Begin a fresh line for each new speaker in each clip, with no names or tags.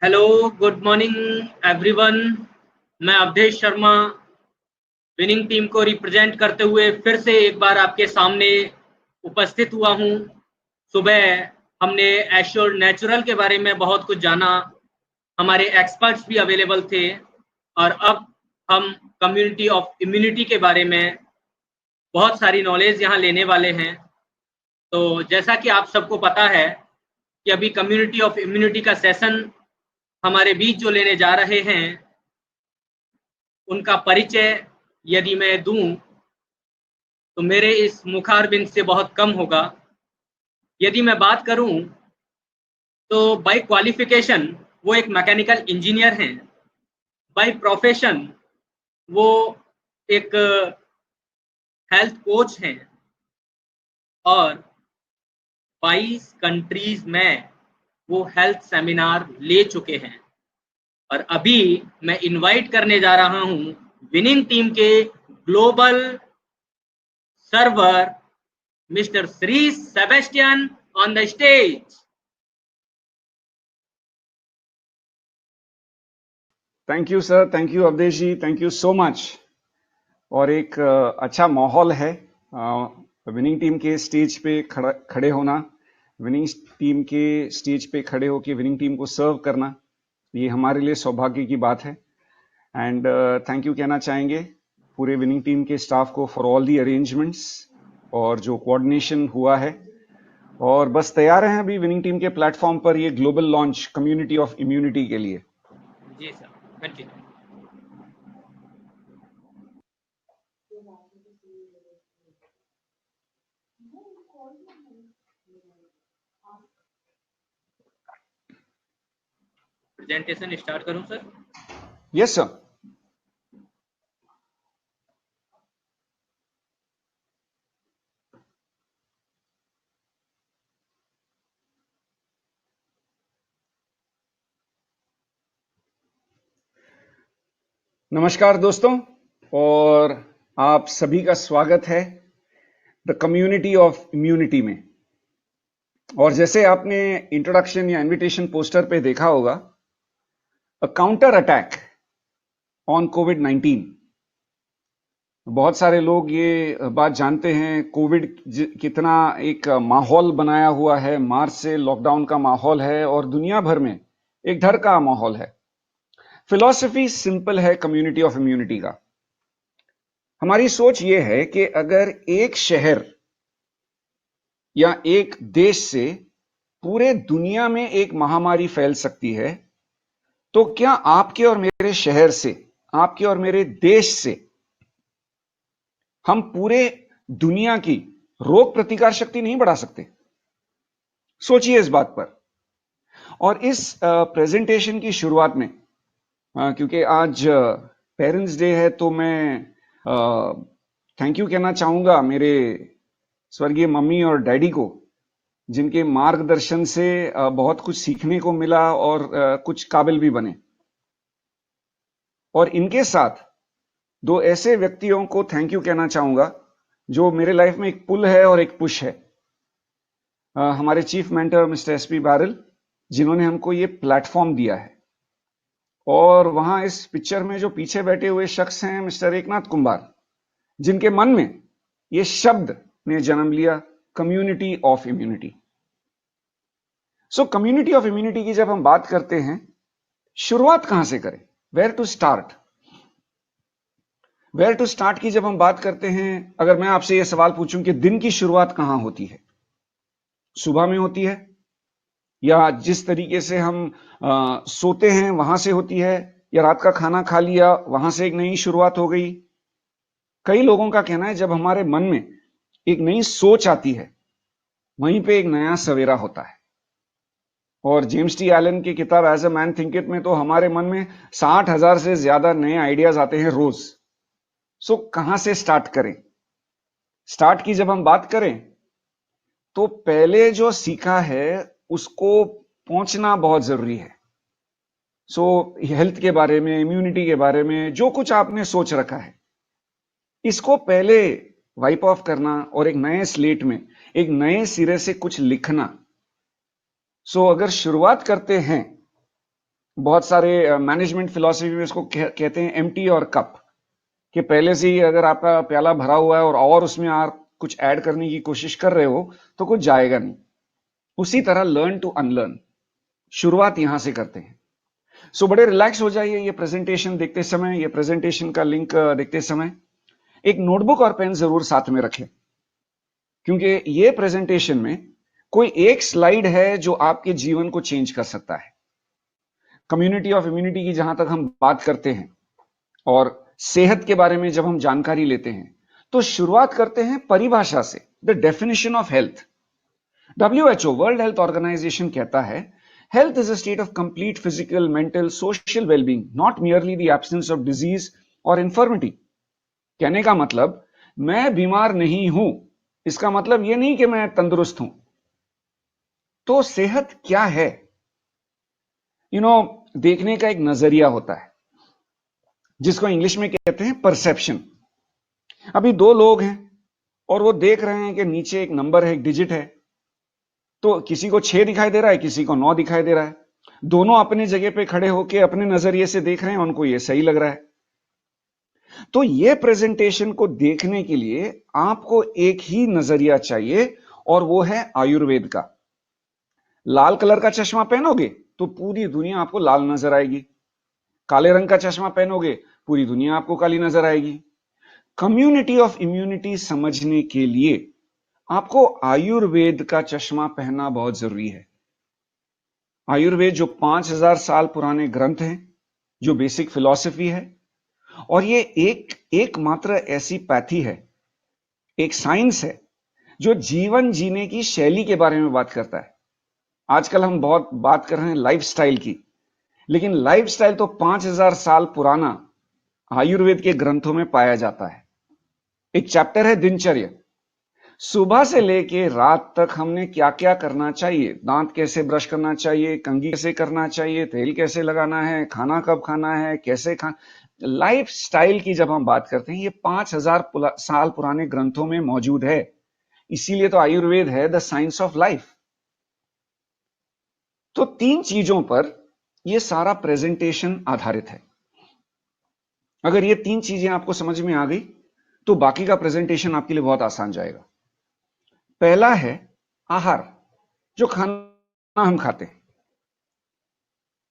Hello, good morning everyone. मैं Awadhesh Sharma winning team को represent करते हुए फिर से एक बार आपके सामने उपस्थित हुआ हूं। सुबह हमने एश्योर नेचुरल के बारे में बहुत कुछ जाना, हमारे एक्सपर्ट्स भी अवेलेबल थे और अब हम कम्युनिटी ऑफ इम्यूनिटी के बारे में बहुत सारी नॉलेज यहाँ लेने वाले हैं। तो जैसा कि आप सबको पता है कि अभी कम्युनिटी ऑफ इम्यूनिटी का सेशन हमारे बीच जो लेने जा रहे हैं उनका परिचय यदि मैं दूं तो मेरे इस मुखारबिंद से बहुत कम होगा। यदि मैं बात करूं तो बाय क्वालिफिकेशन वो एक मैकेनिकल इंजीनियर हैं, बाय प्रोफेशन वो एक हेल्थ कोच हैं और 22 कंट्रीज में वो हेल्थ सेमिनार ले चुके हैं। और अभी मैं इनवाइट करने जा रहा हूं विनिंग टीम के global server Mr. Sri Sebastian on the stage.
Thank you sir, thank you Avdhesh ji, thank you so much. और एक अच्छा माहौल है विनिंग टीम के स्टेज पे खड़े होना, विनिंग टीम के स्टेज पे खड़े होकर विनिंग टीम को सर्व करना, ये हमारे लिए सौभाग्य की बात है। एंड थैंक यू कहना चाहेंगे पूरे विनिंग टीम के स्टाफ को फॉर ऑल दी अरेंजमेंट्स और जो कोऑर्डिनेशन हुआ है। और बस तैयार हैं अभी विनिंग टीम के प्लेटफॉर्म पर ये global launch community of immunity के लिए।
जी सर, कंटिन्यू। प्रेजेंटेशन स्टार्ट करूं सर?
Yes sir. नमस्कार दोस्तों, और आप सभी का स्वागत है द कम्युनिटी ऑफ इम्यूनिटी में। और जैसे आपने इंट्रोडक्शन या इनविटेशन पोस्टर पे देखा होगा, अ काउंटर अटैक ऑन कोविड-19। बहुत सारे लोग ये बात जानते हैं, कोविड कितना एक माहौल बनाया हुआ है, मार्च से लॉकडाउन का माहौल है और दुनिया भर में एक डर का माहौल है। फिलॉसफी सिंपल है कम्युनिटी ऑफ इम्यूनिटी का। हमारी सोच यह है कि अगर एक शहर या एक देश से पूरे दुनिया में एक महामारी फैल सकती है, तो क्या आपके और मेरे शहर से, आपके और मेरे देश से हम पूरे दुनिया की रोग प्रतिकार शक्ति नहीं बढ़ा सकते? सोचिए इस बात पर। और इस प्रेजेंटेशन की शुरुआत में, क्योंकि आज पेरेंट्स डे है, तो मैं थैंक यू कहना चाहूंगा मेरे स्वर्गीय मम्मी और डैडी को, जिनके मार्गदर्शन से बहुत कुछ सीखने को मिला और कुछ काबिल भी बने। और इनके साथ दो ऐसे व्यक्तियों को थैंक यू कहना चाहूंगा जो मेरे लाइफ में एक पुल है और एक पुश है। हमारे chief mentor mister SP barrel, जिन्होंने हमको ये प्लेटफॉर्म दिया है। और वहां इस पिक्चर में जो पीछे बैठे हुए शख्स हैं मिस्टर एकनाथ कुंभार, जिनके मन में ये शब्द ने जन्म लिया, community of immunity. So community of immunity की जब हम बात करते हैं, शुरुआत कहां से करें, where to start? Where to start की जब हम बात करते हैं, अगर मैं आपसे यह सवाल पूछूं कि दिन की शुरुआत कहां होती है, सुबह में होती है, या जिस तरीके से हम सोते हैं वहां से होती है, या रात का खाना खा लिया वहां से एक नई शुरुआत हो गई? कई लोगों का कहना है जब हमारे मन में एक नई सोच आती है, वहीं पे एक नया सवेरा होता है। और जेम्स टी एलन की किताब एज अ मैन थिंकिथ में तो हमारे मन में 60,000 से ज्यादा नए आइडियाज आते हैं रोज। सो कहां से स्टार्ट करें? स्टार्ट की जब हम बात करें तो पहले जो सीखा है उसको पहुंचना बहुत जरूरी है। सो हेल्थ के बारे में, इम्यूनिटी के बारे में जो कुछ आपने सोच रखा है, इसको पहले वाइप ऑफ करना और एक नए स्लेट में एक नए सिरे से कुछ लिखना। सो अगर शुरुआत करते हैं बहुत सारे मैनेजमेंट फिलॉसफी में इसको कहते हैं एम्प्टी और कप, कि पहले से ही अगर आपका प्याला भरा हुआ है और उसमें आप कुछ ऐड करने की कोशिश कर रहे हो तो कुछ जाएगा नहीं। उसी तरह लर्न टू अनलर्न, शुरुआत यहां से करते हैं। सो बड़े रिलैक्स हो जाइए ये प्रेजेंटेशन देखते समय, ये प्रेजेंटेशन का लिंक देखते समय एक नोटबुक और पेन जरूर साथ में रखें, क्योंकि ये प्रेजेंटेशन में कोई एक स्लाइड है जो आपके जीवन को चेंज कर सकता है। कम्युनिटी ऑफ इम्यूनिटी की जहां तक हम बात करते हैं और सेहत के बारे में जब हम जानकारी लेते हैं तो शुरुआत करते हैं परिभाषा से, the definition of health. WHO world health organisation कहता है health is a state of complete physical, mental, social wellbeing, not merely the absence of disease और इन्फर्मिटी। कहने का मतलब मैं बीमार नहीं हूं, इसका मतलब यह नहीं कि मैं तंदुरुस्त हूं। तो सेहत क्या है? देखने का एक नजरिया होता है जिसको इंग्लिश में कहते हैं परसेप्शन। अभी दो लोग हैं और वो देख रहे हैं कि नीचे एक नंबर है, एक डिजिट है, तो किसी को 6 दिखाई दे रहा है, किसी को 9 दिखाई दे रहा है। दोनों अपनी जगह पे खड़े होकर अपने नजरिए से देख रहे हैं, उनको ये सही लग रहा है। तो ये प्रेजेंटेशन को देखने के लिए आपको एक ही नजरिया चाहिए और वो है आयुर्वेद का। लाल कलर का चश्मा पहनोगे तो पूरी दुनिया आपको लाल नजर आएगी, काले रंग का चश्मा पहनोगे पूरी दुनिया आपको काली नजर आएगी। कम्युनिटी ऑफ इम्यूनिटी समझने के लिए आपको आयुर्वेद का चश्मा पहनना बहुत जरूरी है। आयुर्वेद जो 5000 साल पुराने ग्रंथ हैं, जो बेसिक फिलॉसफी है, और ये एकमात्र ऐसी पैथी है, एक साइंस है जो जीवन जीने की शैली के बारे में बात करता है। आजकल हम बहुत बात कर रहे हैं लाइफस्टाइल की, लेकिन लाइफस्टाइल तो 5000 साल पुराना आयुर्वेद के ग्रंथों में पाया जाता है। एक चैप्टर है दिनचर्या। सुबह से लेके रात तक हमने क्या क्या करना चाहिए, दांत कैसे ब्रश करना चाहिए, कंघी कैसे करना चाहिए, तेल कैसे लगाना है, खाना कब खाना है, कैसे खाना। लाइफ स्टाइल की जब हम बात करते हैं, ये 5000 साल पुराने ग्रंथों में मौजूद है। इसीलिए तो आयुर्वेद है द साइंस ऑफ लाइफ। तो 3 चीजों पर यह सारा प्रेजेंटेशन आधारित है। अगर ये 3 चीजें आपको समझ में आ गई तो बाकी का प्रेजेंटेशन आपके लिए बहुत आसान जाएगा। पहला है आहार, जो खाना हम खाते हैं।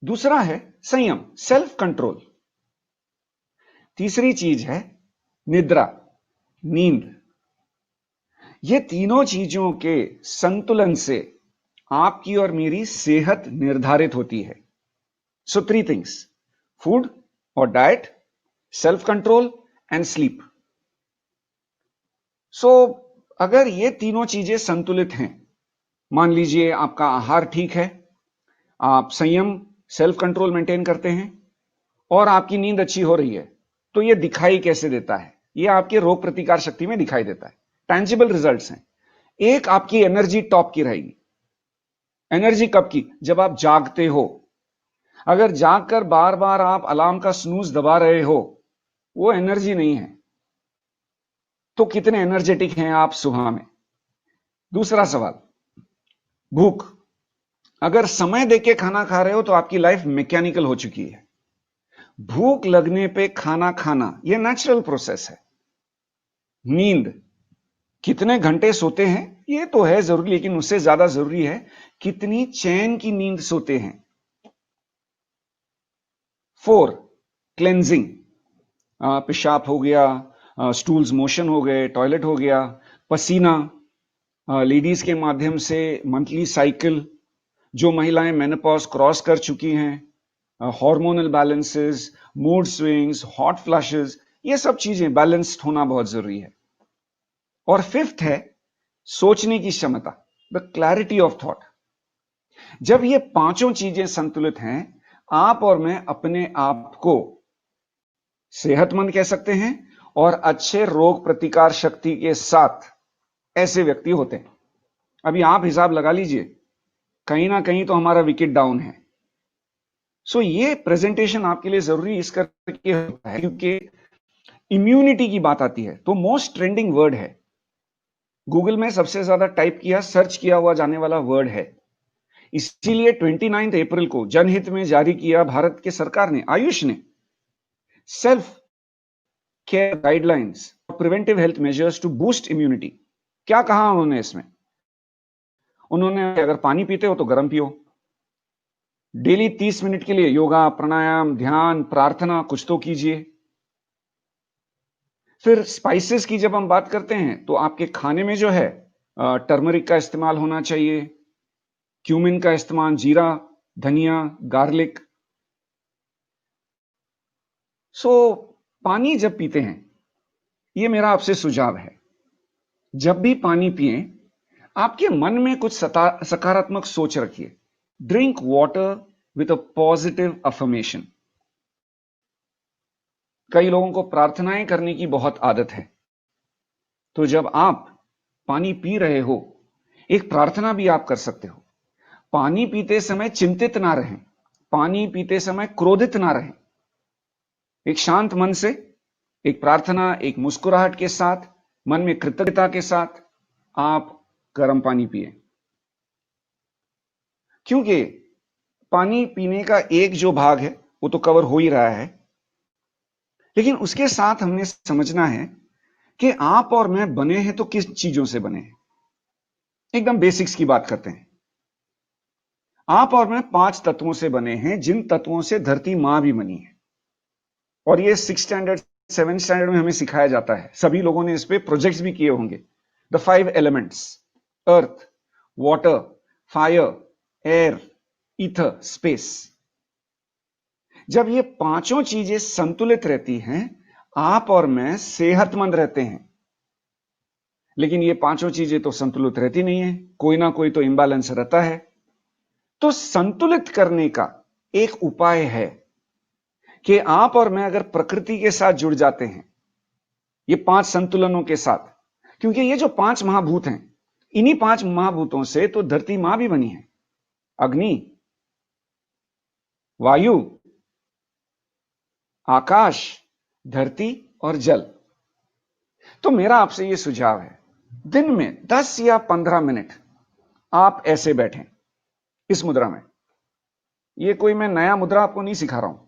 दूसरा है संयम, सेल्फ कंट्रोल। तीसरी चीज है निद्रा, नींद। ये तीनों चीजों के संतुलन से आपकी और मेरी सेहत निर्धारित होती है। सो 3 थिंग्स, फूड और diet, self control and sleep. So अगर ये तीनों चीजें संतुलित हैं, मान लीजिए आपका आहार ठीक है, आप संयम, सेल्फ कंट्रोल मेंटेन करते हैं और आपकी नींद अच्छी हो रही है, तो ये दिखाई कैसे देता है? ये आपके रोग प्रतिकार शक्ति में दिखाई देता है। टैंजिबल रिजल्ट्स हैं। एक, आपकी एनर्जी टॉप की रहेगी। एनर्जी कब की? जब आप जागते हो। अगर जागकर बार बार आप अलार्म का स्नूज दबा रहे हो, वो एनर्जी नहीं है। तो कितने एनर्जेटिक हैं आप सुबह में? दूसरा सवाल, भूख। अगर समय देके खाना खा रहे हो तो आपकी लाइफ मैकेनिकल हो चुकी है। भूख लगने पे खाना खाना यह नेचुरल प्रोसेस है। नींद, कितने घंटे सोते हैं यह तो है जरूरी, लेकिन उससे ज्यादा जरूरी है कितनी चैन की नींद सोते हैं। 4, क्लेंजिंग। पेशाब हो गया, स्टूल्स मोशन हो गए, टॉयलेट हो गया, पसीना, लेडीज के माध्यम से मंथली साइकिल, जो महिलाएं मेनोपॉज क्रॉस कर चुकी हैं, hormonal balances, mood swings, hot flashes, ये सब चीजें बैलेंस्ड होना बहुत जरूरी है। और 5th है सोचने की क्षमता, द क्लैरिटी ऑफ थॉट। जब ये पांचों चीजें संतुलित हैं, आप और मैं अपने आप को सेहतमंद कह सकते हैं और अच्छे रोग प्रतिकार शक्ति के साथ ऐसे व्यक्ति होते हैं। अभी आप हिसाब लगा लीजिए, कहीं ना कहीं तो हमारा विकेट डाउन है। सो ये प्रेजेंटेशन आपके लिए जरूरी इस करके होता है क्योंकि इम्यूनिटी की बात आती है तो मोस्ट ट्रेंडिंग वर्ड है, गूगल में सबसे ज्यादा टाइप किया, सर्च किया हुआ जाने वाला वर्ड है। इसीलिए 29 अप्रैल को जनहित में जारी किया भारत के सरकार ने, आयुष ने, सेल्फ केयर गाइडलाइंस और preventive health measures to boost immunity. क्या कहा उन्होंने इसमें? उन्होंने अगर पानी पीते हो तो गर्म पियो, डेली 30 मिनट के लिए योगा, प्राणायाम, ध्यान, प्रार्थना कुछ तो कीजिए। फिर स्पाइसेस की जब हम बात करते हैं तो आपके खाने में जो है टर्मरिक का इस्तेमाल होना चाहिए, क्यूमिन का इस्तेमाल, जीरा, धनिया, गार्लिक। पानी जब पीते हैं, यह मेरा आपसे सुझाव है, जब भी पानी पिए आपके मन में कुछ सकारात्मक सोच रखिए। Drink water with a positive affirmation. कई लोगों को प्रार्थनाएं करने की बहुत आदत है, तो जब आप पानी पी रहे हो, एक प्रार्थना भी आप कर सकते हो। पानी पीते समय चिंतित ना रहें, पानी पीते समय क्रोधित ना रहें। एक शांत मन से, एक प्रार्थना, एक मुस्कुराहट के साथ, मन में कृतज्ञता के साथ आप गर्म पानी पिए। क्योंकि पानी पीने का एक जो भाग है वो तो कवर हो ही रहा है, लेकिन उसके साथ हमने समझना है कि आप और मैं बने हैं तो किस चीजों से बने हैं। एकदम बेसिक्स की बात करते हैं। आप और मैं 5 तत्वों से बने हैं, जिन तत्वों से धरती मां भी बनी है। और ये 6 स्टैंडर्ड 7 स्टैंडर्ड में हमें सिखाया जाता है। सभी लोगों ने इस पे प्रोजेक्ट्स भी किए होंगे। The 5 elements, earth, water, fire, air, ether, space. जब ये पांचों चीजें संतुलित रहती हैं, आप और मैं सेहतमंद रहते हैं। लेकिन ये पांचों चीजें तो संतुलित रहती नहीं है, कोई ना कोई तो इंबैलेंस रहता है। तो संतुलित करने का एक उपाय है कि आप और मैं अगर प्रकृति के साथ जुड़ जाते हैं, ये 5 संतुलनों के साथ, क्योंकि ये जो 5 महाभूत हैं, इन्हीं 5 महाभूतों से तो धरती मां भी बनी है। अग्नि, वायु, आकाश, धरती और जल। तो मेरा आपसे यह सुझाव है, दिन में 10 या 15 मिनट आप ऐसे बैठें इस मुद्रा में। यह कोई मैं नया मुद्रा आपको नहीं सिखा रहा हूं,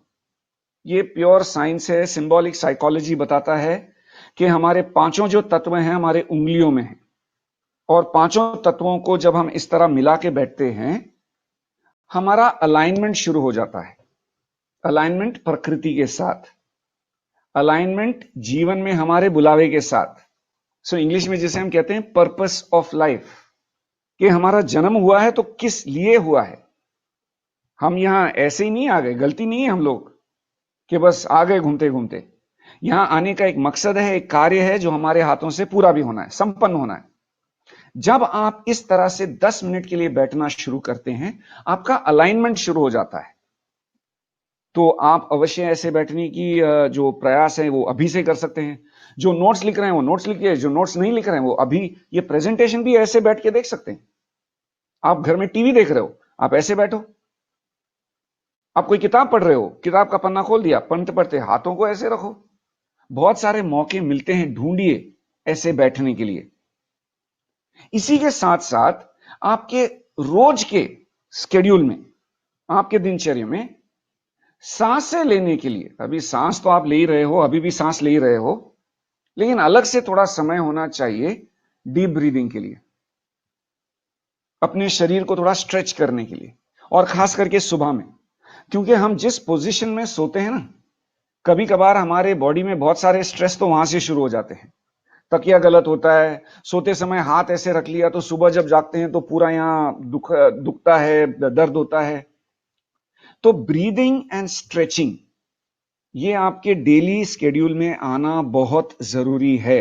यह प्योर साइंस है। सिंबॉलिक साइकोलॉजी बताता है कि हमारे पांचों जो तत्व हैं हमारे उंगलियों में हैं, और पांचों तत्वों को जब हम इस तरह मिला के बैठते हैं, हमारा अलाइनमेंट शुरू हो जाता है। अलाइनमेंट प्रकृति के साथ, अलाइनमेंट जीवन में हमारे बुलावे के साथ। सो इंग्लिश में जिसे हम कहते हैं पर्पस ऑफ लाइफ, कि हमारा जन्म हुआ है तो किस लिए हुआ है। हम यहां ऐसे ही नहीं आ गए, गलती नहीं है हम लोग कि बस आ गए घूमते घूमते। यहां आने का एक मकसद है, एक कार्य है जो हमारे हाथों से पूरा भी होना है, संपन्न होना है। जब आप इस तरह से 10 मिनट के लिए बैठना शुरू करते हैं, आपका अलाइनमेंट शुरू हो जाता है। तो आप अवश्य ऐसे बैठने की जो प्रयास है वो अभी से कर सकते हैं। जो नोट्स लिख रहे हैं वो नोट्स लिखिए, जो नोट्स नहीं लिख रहे हैं वो अभी ये प्रेजेंटेशन भी ऐसे बैठ के देख सकते हैं। आप घर में टीवी देख रहे हो, आप ऐसे बैठो। आप कोई किताब पढ़ रहे हो, किताब का पन्ना खोल दिया, पढ़ते पढ़ते हाथों को ऐसे रखो। बहुत सारे मौके मिलते हैं, ढूंढिए ऐसे बैठने के लिए। इसी के साथ साथ आपके रोज के स्केड्यूल में, आपके दिनचर्या में सांसें लेने के लिए, अभी सांस तो आप ले ही रहे हो, अभी भी सांस ले ही रहे हो, लेकिन अलग से थोड़ा समय होना चाहिए डीप ब्रीदिंग के लिए, अपने शरीर को थोड़ा स्ट्रेच करने के लिए, और खास करके सुबह में। क्योंकि हम जिस पोजीशन में सोते हैं ना, कभी कभार हमारे बॉडी में बहुत सारे स्ट्रेस तो वहां से शुरू हो जाते हैं। तकिया गलत होता है, सोते समय हाथ ऐसे रख लिया तो सुबह जब जागते हैं तो पूरा यहां दुखता है, दर्द होता है। तो ब्रीदिंग एंड स्ट्रेचिंग ये आपके डेली स्केड्यूल में आना बहुत जरूरी है।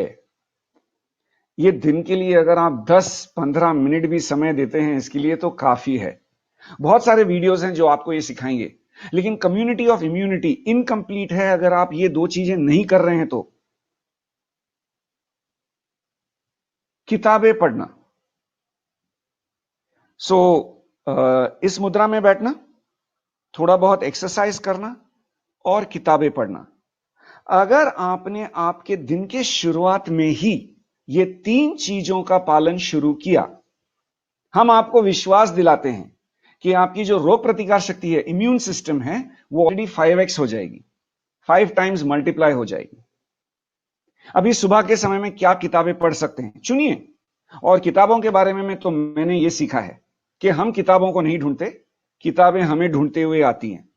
ये दिन के लिए अगर आप 10-15 मिनट भी समय देते हैं इसके लिए तो काफी है। बहुत सारे वीडियोस हैं जो आपको ये सिखाएंगे, लेकिन कम्युनिटी ऑफ इम्यूनिटी इनकम्प्लीट है अगर आप ये 2 चीजें नहीं कर रहे हैं तो। किताबें पढ़ना, इस मुद्रा में बैठना, थोड़ा बहुत एक्सरसाइज करना और किताबें पढ़ना। अगर आपने आपके दिन के शुरुआत में ही ये 3 चीजों का पालन शुरू किया, हम आपको विश्वास दिलाते हैं कि आपकी जो रोग प्रतिकार शक्ति है, इम्यून सिस्टम है, वो ऑलरेडी 5x हो जाएगी, 5 टाइम्स मल्टीप्लाई हो जाएगी। अभी सुबह के समय में क्या किताबें पढ़ सकते हैं, चुनिए। और किताबों के बारे में तो मैंने ये सीखा है कि हम किताबों को नहीं ढूंढते, किताबें हमें ढूंढते हुए आती हैं।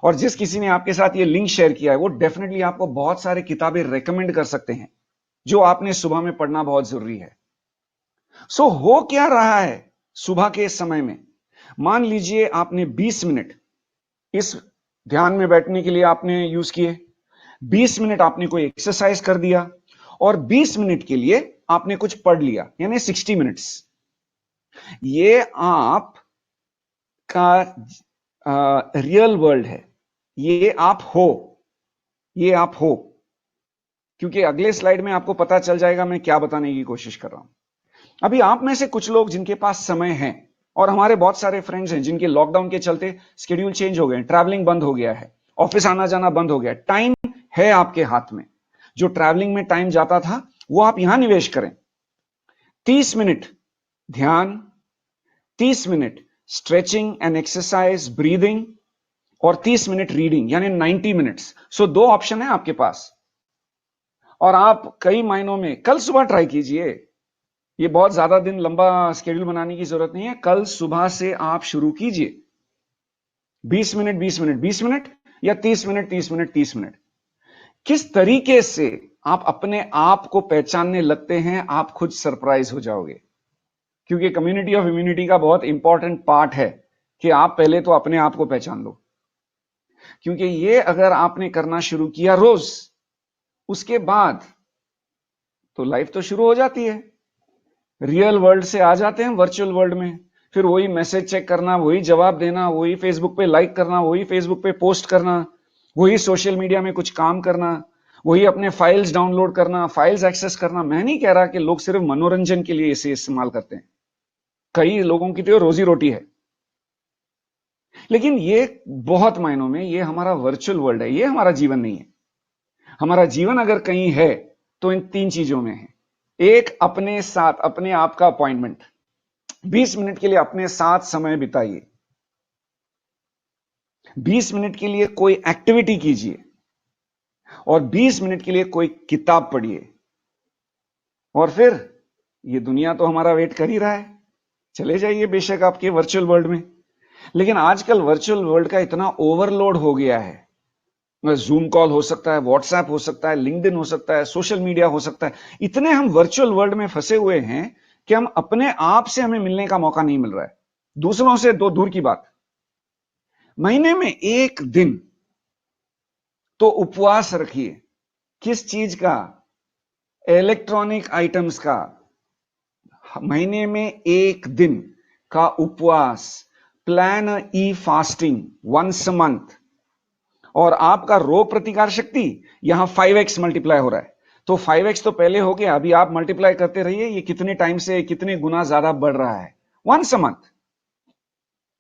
और जिस किसी ने आपके साथ ये लिंक शेयर किया है, वो डेफिनेटली आपको बहुत सारे किताबें रेकमेंड कर सकते हैं जो आपने सुबह में पढ़ना बहुत जरूरी है। सो हो क्या रहा है सुबह के समय में? मान लीजिए आपने 20 मिनट इस ध्यान में बैठने के लिए आपने यूज किए, 20 मिनट आपने कोई एक्सरसाइज कर दिया, और 20 मिनट के लिए आपने कुछ पढ़ लिया, यानी 60 मिनट्स। ये आप का रियल वर्ल्ड है, ये आप हो। क्योंकि अगले स्लाइड में आपको पता चल जाएगा मैं क्या बताने की कोशिश कर रहा हूं। अभी आप में से कुछ लोग जिनके पास समय है, और हमारे बहुत सारे फ्रेंड्स हैं जिनके लॉकडाउन के चलते स्केड्यूल चेंज हो गए, ट्रैवलिंग बंद हो गया है, ऑफिस आना जाना बंद हो गया, टाइम है आपके हाथ में। जो ट्रैवलिंग में टाइम जाता था वो आप यहां निवेश करें। 30 मिनट ध्यान, 30 minute stretching and exercise, breathing, और 30 मिनट रीडिंग, यानी 90 मिनट्स। सो 2 ऑप्शन है आपके पास, और आप कई महीनों में कल सुबह ट्राई कीजिए। ये बहुत ज्यादा दिन लंबा स्केड्यूल बनाने की जरूरत नहीं है, कल सुबह से आप शुरू कीजिए। 20 मिनट 20 मिनट 20 मिनट, या 30 मिनट 30 मिनट 30 मिनट। किस तरीके से आप अपने आप को पहचानने लगते हैं, आप खुद सरप्राइज हो जाओगे। क्योंकि कम्युनिटी ऑफ इम्यूनिटी का बहुत इंपॉर्टेंट पार्ट है कि आप पहले तो अपने आप को पहचान लो। क्योंकि ये अगर आपने करना शुरू किया रोज, उसके बाद तो लाइफ तो शुरू हो जाती है। रियल वर्ल्ड से आ जाते हैं वर्चुअल वर्ल्ड में, फिर वही मैसेज चेक करना, वही जवाब देना, वही फेसबुक पे लाइक करना, वही फेसबुक पे पोस्ट करना, वही सोशल मीडिया में कुछ काम करना, वही अपने फाइल्स डाउनलोड करना, फाइल्स एक्सेस करना। मैं नहीं कह रहा कि लोग सिर्फ मनोरंजन के लिए इसे इस्तेमाल करते हैं, कई लोगों की तो रोजी रोटी है, लेकिन ये बहुत मायनों में ये हमारा वर्चुअल वर्ल्ड है, ये हमारा जीवन नहीं है। हमारा जीवन अगर कहीं है तो इन 3 चीजों में है। एक, अपने साथ, अपने आप का अपॉइंटमेंट। 20 मिनट के लिए अपने साथ समय बिताइए, 20 मिनट के लिए कोई एक्टिविटी कीजिए, और 20 मिनट के लिए कोई किताब पढ़िए। और फिर ये दुनिया तो हमारा वेट कर ही रहा है, चले जाइए बेशक आपके वर्चुअल वर्ल्ड में। लेकिन आजकल वर्चुअल वर्ल्ड का इतना ओवरलोड हो गया है, जूम कॉल हो सकता है, व्हाट्सएप हो सकता है, लिंक्डइन हो सकता है, सोशल मीडिया हो सकता है। इतने हम वर्चुअल वर्ल्ड में फंसे हुए हैं कि हम अपने आप से हमें मिलने का मौका नहीं मिल रहा है, दूसरों से दो दूर की बात। महीने में 1 दिन तो उपवास रखिए। किस चीज का? इलेक्ट्रॉनिक आइटम्स का। महीने में 1 दिन का उपवास, plan e fasting once a month, और आपका रोग प्रतिकार शक्ति यहां 5x मल्टीप्लाई हो रहा है। तो 5x तो पहले हो गया, अभी आप मल्टीप्लाई करते रहिए, ये कितने टाइम से कितने गुना ज्यादा बढ़ रहा है। Once a month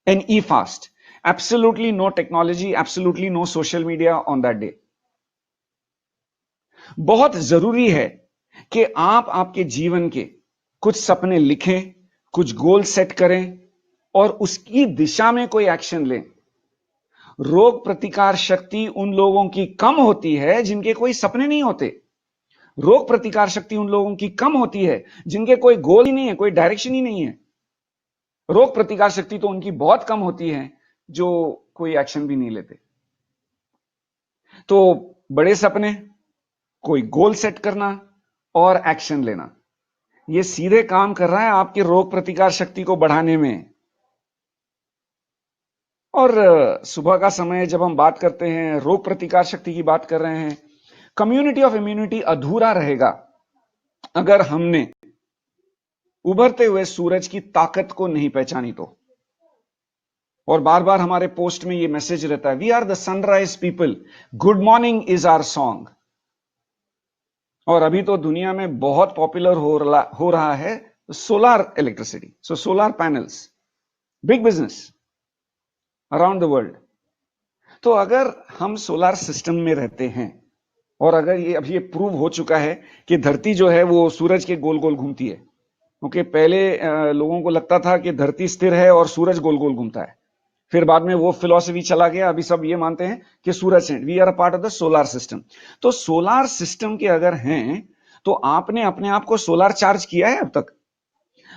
an e fast, absolutely no technology, absolutely no social media on that day. बहुत जरूरी है कि आप आपके जीवन के कुछ सपने लिखें, कुछ गोल सेट करें, और उसकी दिशा में कोई एक्शन लें। रोग प्रतिकार शक्ति उन लोगों की कम होती है जिनके कोई सपने नहीं होते। रोग प्रतिकार शक्ति उन लोगों की कम होती है जिनके कोई गोल ही नहीं है, कोई डायरेक्शन ही नहीं है। रोग प्रतिकार शक्ति तो उनकी बहुत कम होती है जो कोई एक्शन भी नहीं लेते। तो बड़े सपने, कोई गोल सेट करना और एक्शन लेना, यह सीधे काम कर रहा है आपके रोग प्रतिकार शक्ति को बढ़ाने में। और सुबह का समय जब हम बात करते हैं, रोग प्रतिकार शक्ति की बात कर रहे हैं, कम्युनिटी ऑफ इम्यूनिटी अधूरा रहेगा अगर हमने उभरते हुए सूरज की ताकत को नहीं पहचानी तो। और बार बार हमारे पोस्ट में यह मैसेज रहता है, we are the sunrise people, good morning is our song. और अभी तो दुनिया में बहुत पॉपुलर हो रहा है solar electricity, so solar panels, big business around the world. तो अगर हम सोलर सिस्टम में रहते हैं, और अगर ये अभी ये प्रूव हो चुका है कि धरती जो है वो सूरज के गोल गोल घूमती है, ओके, पहले लोगों को लगता था कि धरती स्थिर है और सूरज गोल गोल घूमता है, फिर बाद में वो फिलॉसफी चला गया, अभी सब ये मानते हैं कि सूरज है, we are a part of the solar system. तो सोलर सिस्टम के अगर हैं तो आपने अपने आप को सोलर चार्ज किया है अब तक?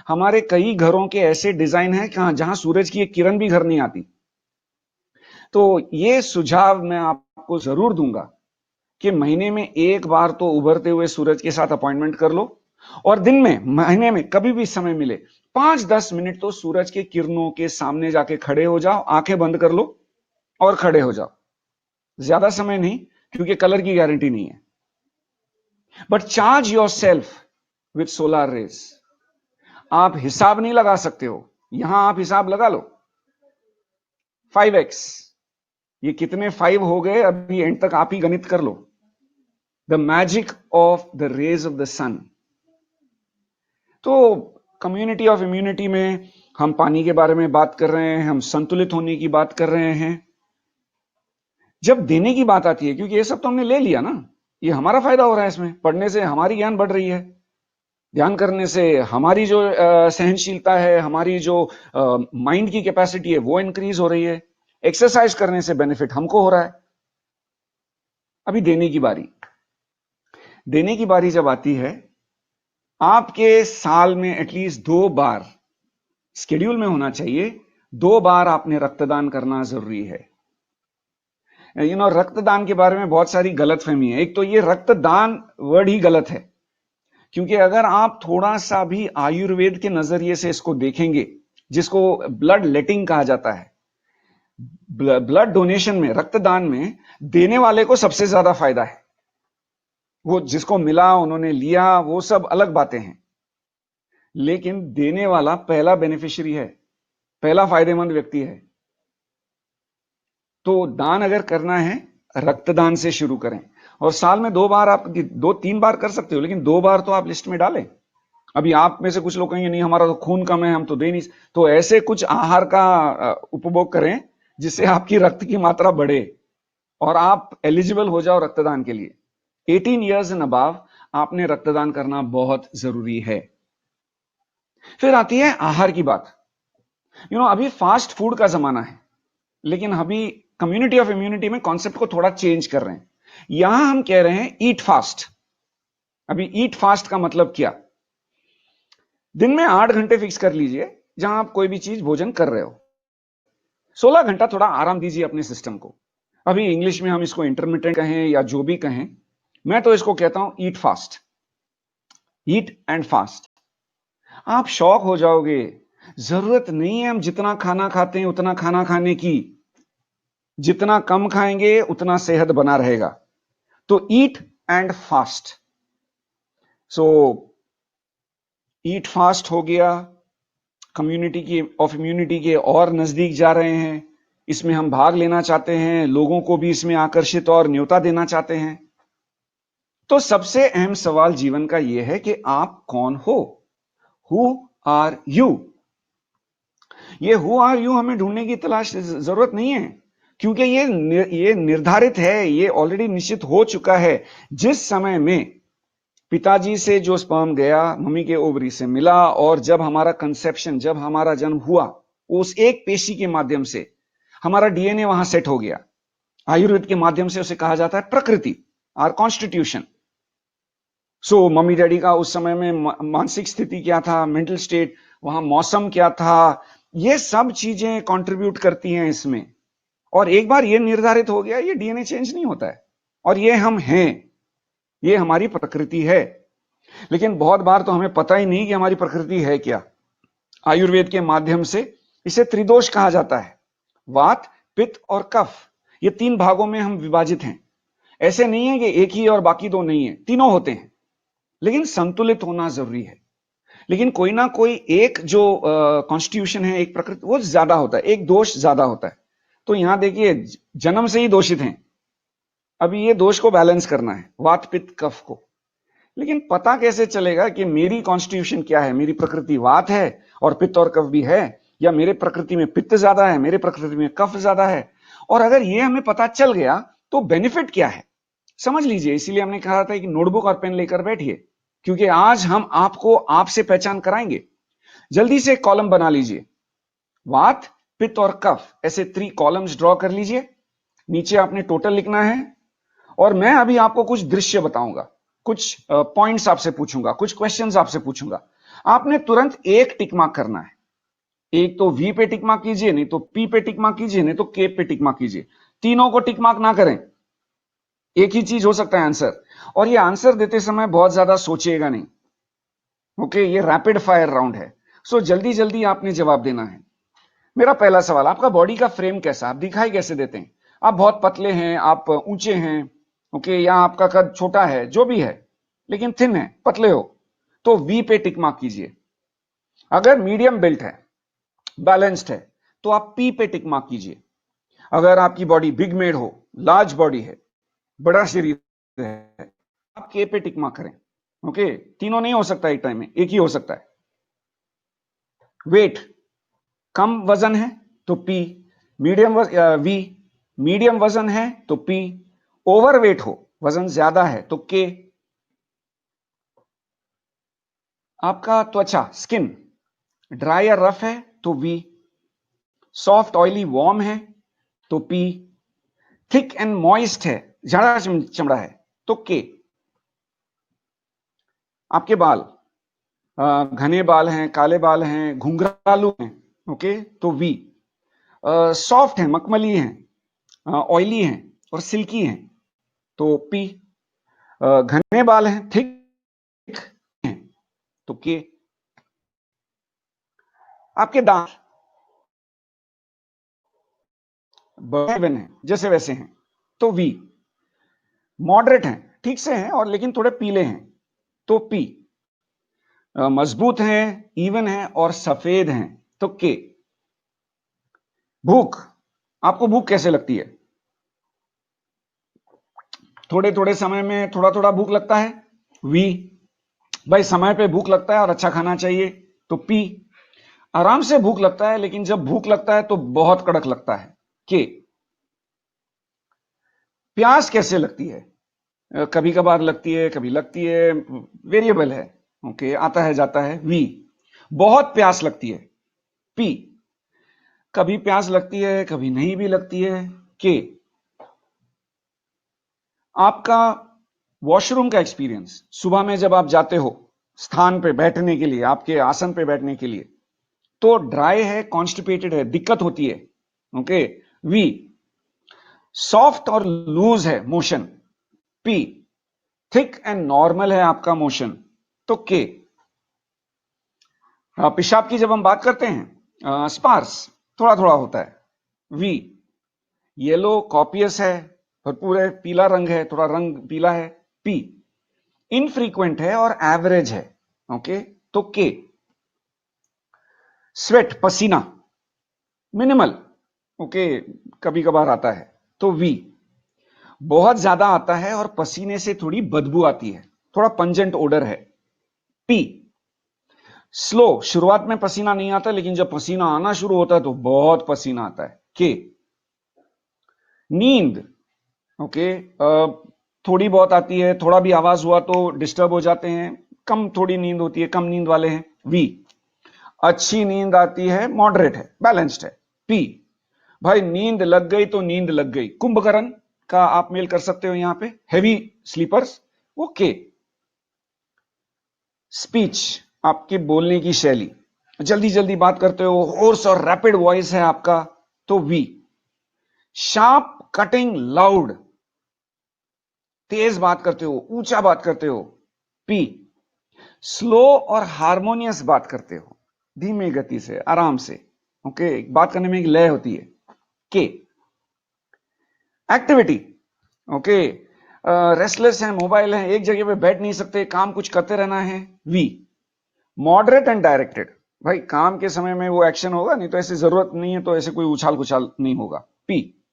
हमारे कई घरों के ऐसे डिजाइन हैं जहां सूरज की एक किरण भी घर नहीं आती। तो ये सुझाव मैं आपको जरूर दूंगा कि महीने में एक बार तो उभरते हुए सूरज के साथ अपॉइंटमेंट कर लो, और दिन में, महीने में कभी भी समय मिले 5-10 मिनट तो सूरज के किरणों के सामने जाके खड़े हो जाओ, आंखें बंद कर लो और खड़े हो जाओ। ज्यादा समय नहीं, क्योंकि कलर की गारंटी नहीं है, but charge yourself with solar rays. आप हिसाब नहीं लगा सकते हो, यहां आप हिसाब लगा लो, 5x, ये कितने 5 हो गए अभी एंड तक आप ही गणित कर लो। The magic of the rays of the sun. तो कम्युनिटी ऑफ इम्यूनिटी में हम पानी के बारे में बात कर रहे हैं, हम संतुलित होने की बात कर रहे हैं। जब देने की बात आती है, क्योंकि ये सब तो हमने ले लिया ना, ये हमारा फायदा हो रहा है, इसमें पढ़ने से हमारी ज्ञान बढ़ रही है, ध्यान करने से हमारी जो सहनशीलता है, हमारी जो माइंड की कैपेसिटी है वो इंक्रीज हो रही है, एक्सरसाइज करने से बेनिफिट हमको हो रहा है। अभी देने की बारी, देने की बारी जब आती है, आपके साल में एटलीस्ट 2 बार शेड्यूल में होना चाहिए, 2 बार आपने रक्तदान करना जरूरी है। रक्तदान के बारे में बहुत सारी गलतफहमी है। एक तो ये रक्तदान वर्ड ही गलत है, क्योंकि अगर आप थोड़ा सा भी आयुर्वेद के नजरिए से इसको देखेंगे, जिसको ब्लड लेटिंग कहा जाता है, ब्लड डोनेशन में, रक्तदान में देने वाले को सबसे ज्यादा फायदा है। वो जिसको मिला, उन्होंने लिया, वो सब अलग बातें हैं, लेकिन देने वाला पहला बेनिफिशियरी है, पहला फायदेमंद व्यक्ति है। तो दान अगर करना है, रक्तदान से शुरू करें, और साल में 2 बार, आप 2-3 बार कर सकते हो, लेकिन 2 बार तो आप लिस्ट में डालें। अभी आप में से कुछ लोग कहेंगे नहीं हमारा तो खून कम है, हम तो दे नहीं, तो ऐसे कुछ आहार का उपभोग करें जिससे आपकी रक्त की मात्रा बढ़े और आप एलिजिबल हो जाओ रक्तदान के लिए। 18 ईयर्स एंड अबव आपने रक्तदान करना बहुत जरूरी है। फिर आती है आहार की बात। अभी फास्ट फूड का जमाना है, लेकिन अभी कम्युनिटी ऑफ इम्यूनिटी में कॉन्सेप्ट को थोड़ा चेंज कर रहे हैं। यहां हम कह रहे हैं ईट फास्ट। अभी ईट फास्ट का मतलब क्या? दिन में 8 घंटे फिक्स कर लीजिए जहां आप कोई भी चीज भोजन कर रहे हो, 16 घंटा थोड़ा आराम दीजिए अपने सिस्टम को। अभी इंग्लिश में हम इसको इंटरमिटेंट कहें या जो भी कहें, मैं तो इसको कहता हूं eat fast, eat and fast. आप शौक हो जाओगे, जरूरत नहीं है हम जितना खाना खाते हैं उतना खाना खाने की, जितना कम खाएंगे उतना सेहत बना रहेगा। तो eat and fast. So eat fast हो गया, कम्युनिटी की ऑफ इम्यूनिटी के और नजदीक जा रहे हैं, इसमें हम भाग लेना चाहते हैं, लोगों को भी इसमें आकर्षित और न्योता देना चाहते हैं। तो सबसे अहम सवाल जीवन का यह है कि आप कौन हो? Who are you? ये हु आर यू हमें ढूंढने की तलाश जरूरत नहीं है, क्योंकि ये निर्धारित है, ये ऑलरेडी निश्चित हो चुका है। जिस समय में पिताजी से जो स्पर्म गया, मम्मी के ओवरी से मिला, और जब हमारा कंसेप्शन, जब हमारा जन्म हुआ, उस एक पेशी के माध्यम से हमारा डीएनए वहां सेट हो गया। आयुर्वेद के माध्यम से उसे कहा जाता है प्रकृति, or constitution. So mummy daddy का उस समय में मानसिक स्थिति क्या था, मेंटल स्टेट, वहां मौसम क्या था, ये सब चीजें कंट्रीब्यूट करती हैं इसमें। और एक बार ये निर्धारित हो गया, ये डीएनए चेंज नहीं होता है, और ये हम हैं, ये हमारी प्रकृति है। लेकिन बहुत बार तो हमें पता ही नहीं कि हमारी प्रकृति है क्या। आयुर्वेद के माध्यम से इसे त्रिदोष कहा जाता है, वात, पित्त और कफ। ये 3 भागों में हम विभाजित हैं। ऐसे नहीं है कि एक ही और बाकी 2 नहीं है, तीनों होते हैं, लेकिन संतुलित होना जरूरी है। लेकिन कोई ना कोई एक जो कॉन्स्टिट्यूशन है, एक प्रकृति, वो ज्यादा होता है, एक दोष ज्यादा होता है। तो यहां देखिए, जन्म से ही दोषित हैं, अभी ये दोष को बैलेंस करना है, वात, पित्त, कफ को। लेकिन पता कैसे चलेगा कि मेरी कॉन्स्टिट्यूशन क्या है? मेरी प्रकृति वात है और पित्त और कफ भी है, या मेरे प्रकृति में पित्त ज्यादा है, मेरे प्रकृति में कफ ज्यादा है? और अगर ये हमें पता चल गया तो बेनिफिट क्या है समझ लीजिए। इसीलिए हमने कहा था कि नोटबुक और पेन लेकर बैठिए, क्योंकि आज हम आपको आपसे पहचान कराएंगे। जल्दी से कॉलम बना लीजिए, वात, पित्त और कफ, ऐसे 3 कॉलम्स ड्रॉ कर लीजिए। नीचे आपने टोटल लिखना है और मैं अभी आपको कुछ दृश्य बताऊंगा, कुछ पॉइंट्स आपसे पूछूंगा, कुछ क्वेश्चंस आपसे पूछूंगा। आपने तुरंत एक टिक मार्क करना है। एक तो वी पे टिक मार्क कीजिए, नहीं तो पी पे टिक मार्क कीजिए, नहीं तो के पे टिक मार्क कीजिए। तीनों को टिक मार्क ना करें, एक ही चीज हो सकता है आंसर। और ये आंसर देते समय बहुत ज्यादा सोचिएगा नहीं, ओके। ये रैपिड फायर राउंड है, सो जल्दी जल्दी आपने जवाब देना है। मेरा पहला सवाल, आपका बॉडी का फ्रेम कैसा, आप दिखाई कैसे देते हैं? आप बहुत पतले हैं, आप ऊंचे हैं, ओके, या आपका कद छोटा है, जो भी है, लेकिन थिन है, पतले हो, तो वी पे टिक मार्क कीजिए। अगर मीडियम बिल्ट है, बैलेंस्ड है, तो आप पी पे टिक मार्क कीजिए। अगर आपकी बॉडी बिग मेड हो, लार्ज बॉडी है, बड़ा शरीर है, आप के पे टिक मार्क करें, ओके। तीनों नहीं हो सकता एक टाइम में, एक ही हो सकता है। वेट, कम वजन है तो पी, वी, मीडियम वजन है तो पी, ओवरवेट हो, वजन ज्यादा है तो के। आपका त्वचा, स्किन, ड्राई या रफ है तो वी, सॉफ्ट ऑयली वार्म है तो पी, थिक एंड मॉइस्ट है, ज्यादा चमड़ा है तो के। आपके बाल, घने बाल हैं, काले बाल हैं, घुंघरालू हैं, ओके, तो वी। सॉफ्ट है, मखमली हैं, ऑयली हैं और सिल्की हैं तो पी। घने बाल हैं, थिक हैं तो के। आपके दांत बड़े हैं, जैसे वैसे हैं तो वी। मॉडरेट हैं, ठीक से हैं और लेकिन थोड़े पीले हैं तो पी। मजबूत हैं, इवन हैं और सफेद हैं तो के। भूख, आपको भूख कैसे लगती है? थोड़े थोड़े समय में थोड़ा थोड़ा भूख लगता है, वी। भाई समय पे भूख लगता है और अच्छा खाना चाहिए तो पी। आराम से भूख लगता है, लेकिन जब भूख लगता है तो बहुत कड़क लगता है, के। प्यास कैसे लगती है? कभी कभार लगती है, कभी लगती है, वेरिएबल है, ओके, आता है जाता है, वी। बहुत प्यास लगती है, पी। कभी प्यास लगती है, कभी नहीं भी लगती है, के। आपका वॉशरूम का एक्सपीरियंस, सुबह में जब आप जाते हो स्थान पे बैठने के लिए, आपके आसन पे बैठने के लिए, तो ड्राई है, कॉन्स्टिपेटेड है, दिक्कत होती है, ओके, वी। सॉफ्ट और लूज है motion, P. Thick and normal है आपका मोशन तो के। पेशाब की जब हम बात करते हैं, स्पार्स, थोड़ा थोड़ा होता है, वी। येलो कॉपियस है, भरपूर है, पीला रंग है, थोड़ा रंग पीला है, पी। इनफ्रीक्वेंट है और एवरेज है, ओके, तो के। स्वेट, पसीना, मिनिमल, ओके, कभी कभार आता है तो वी। बहुत ज्यादा आता है और पसीने से थोड़ी बदबू आती है, थोड़ा पंजेंट ओडर है, पी। स्लो, शुरुआत में पसीना नहीं आता, लेकिन जब पसीना आना शुरू होता है तो बहुत पसीना आता है, के। नींद, ओके, थोड़ी बहुत आती है, थोड़ा भी आवाज हुआ तो डिस्टर्ब हो जाते हैं, कम थोड़ी नींद होती है, कम नींद वाले हैं, वी। अच्छी नींद आती है, मॉडरेट है, बैलेंस्ड है, पी। भाई नींद लग गई तो नींद लग गई, कुंभकर्ण का आप मेल कर सकते हो यहां पे, हैवी स्लीपर्स, ओके। स्पीच, आपकी बोलने की शैली, जल्दी जल्दी बात करते हो, होर्स और रैपिड वॉइस है आपका तो वी। शार्प, कटिंग, लाउड, तेज बात करते हो, ऊंचा बात करते हो, पी। स्लो और हार्मोनियस बात करते हो, धीमी गति से, आराम से, ओके, बात करने में एक लय होती है, के। एक्टिविटी, ओके, रेस्टलेस है, मोबाइल है, एक जगह पे बैठ नहीं सकते, काम कुछ करते रहना है, वी। मॉडरेट एंड डायरेक्टेड, भाई काम के समय में वो एक्शन होगा, नहीं तो ऐसी जरूरत नहीं है तो ऐसे कोई उछाल कुछाल नहीं होगा, पी।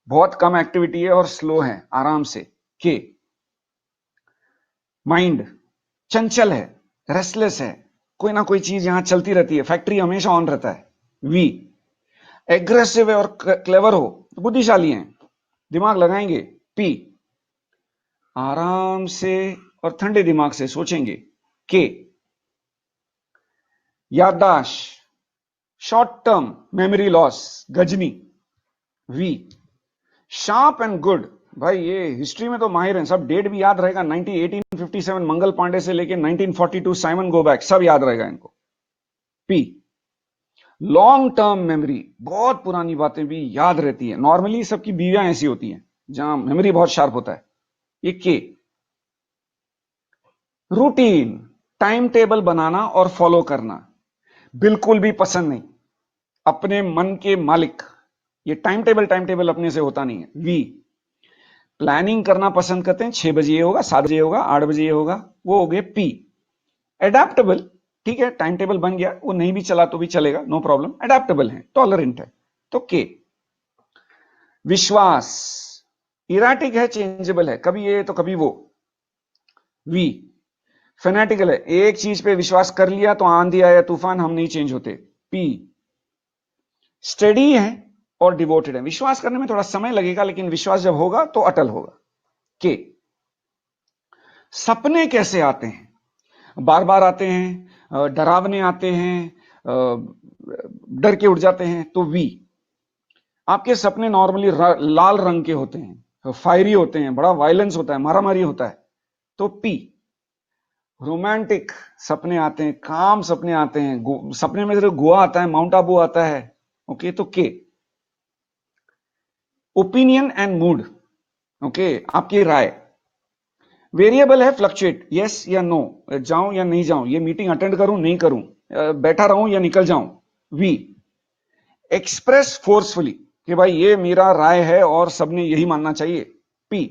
बहुत कम एक्टिविटी है और स्लो है, आराम से, के। माइंड, चंचल है, रेस्टलेस है, कोई ना कोई चीज यहां चलती रहती है, फैक्ट्री हमेशा ऑन रहता है, वी। एग्रेसिव है और क्लेवर हो, बुद्धिशाली हैं, दिमाग लगाएंगे, पी। आराम से और ठंडे दिमाग से सोचेंगे। के, याददाश्त, short term memory loss, Ghajini. वी, शार्प एंड गुड, भाई ये हिस्ट्री में तो माहिर हैं, सब डेट भी याद रहेगा, 1857 मंगल पांडे से लेके 1942 साइमन गोबैक, सब याद रहेगा इनको। पी, लॉन्ग टर्म मेमोरी, बहुत पुरानी बातें भी याद रहती है, नॉर्मली सबकी बीवियां ऐसी होती हैं जहां मेमोरी बहुत शार्प होता है। ये के, रूटीन, टाइम टेबल बनाना और फॉलो करना, बिल्कुल भी पसंद नहीं, अपने मन के मालिक, ये टाइम टेबल अपने से होता नहीं है। वी, प्लानिंग करना पसंद करते हैं, 6 बजे ये होगा, 7 बजे ये होगा, 8 बजे ये होगा, वो हो गए। पी, एडेप्टेबल, ठीक है, टाइम टेबल बन गया, वो नहीं भी चला तो भी चलेगा, नो प्रॉब्लम, एडेप्टेबल है, टॉलरेंट है। तो के, विश्वास, इराटिक है, चेंजेबल है, कभी ये तो कभी वो। वी, फेनेटिकल है, एक चीज पे विश्वास कर लिया तो आंधी आया तूफान हम नहीं चेंज होते। पी, स्टडी है और डिवोटेड है, विश्वास करने में थोड़ा समय लगेगा लेकिन विश्वास जब होगा तो अटल होगा। के, सपने कैसे आते हैं, बार बार आते हैं, डरावने आते हैं, डर के उठ जाते हैं। तो वी, आपके सपने नॉर्मली लाल रंग के होते हैं, फायरी होते हैं, बड़ा वायलेंस होता है, मारामारी होता है। तो पी, रोमांटिक सपने आते हैं, काम सपने आते हैं, सपने में सिर्फ गोवा आता है, माउंट आबू आता है। ओके, तो के, ओपिनियन एंड मूड, ओके, आपकी राय, वेरिएबल है, फ्लक्चुएट, यस या नो, जाऊं या नहीं जाऊं, ये मीटिंग अटेंड करूं नहीं करूं, बैठा रहूं या निकल जाऊं। वी, एक्सप्रेस फोर्सफुली, कि भाई ये मेरा राय है और सबने यही मानना चाहिए। पी,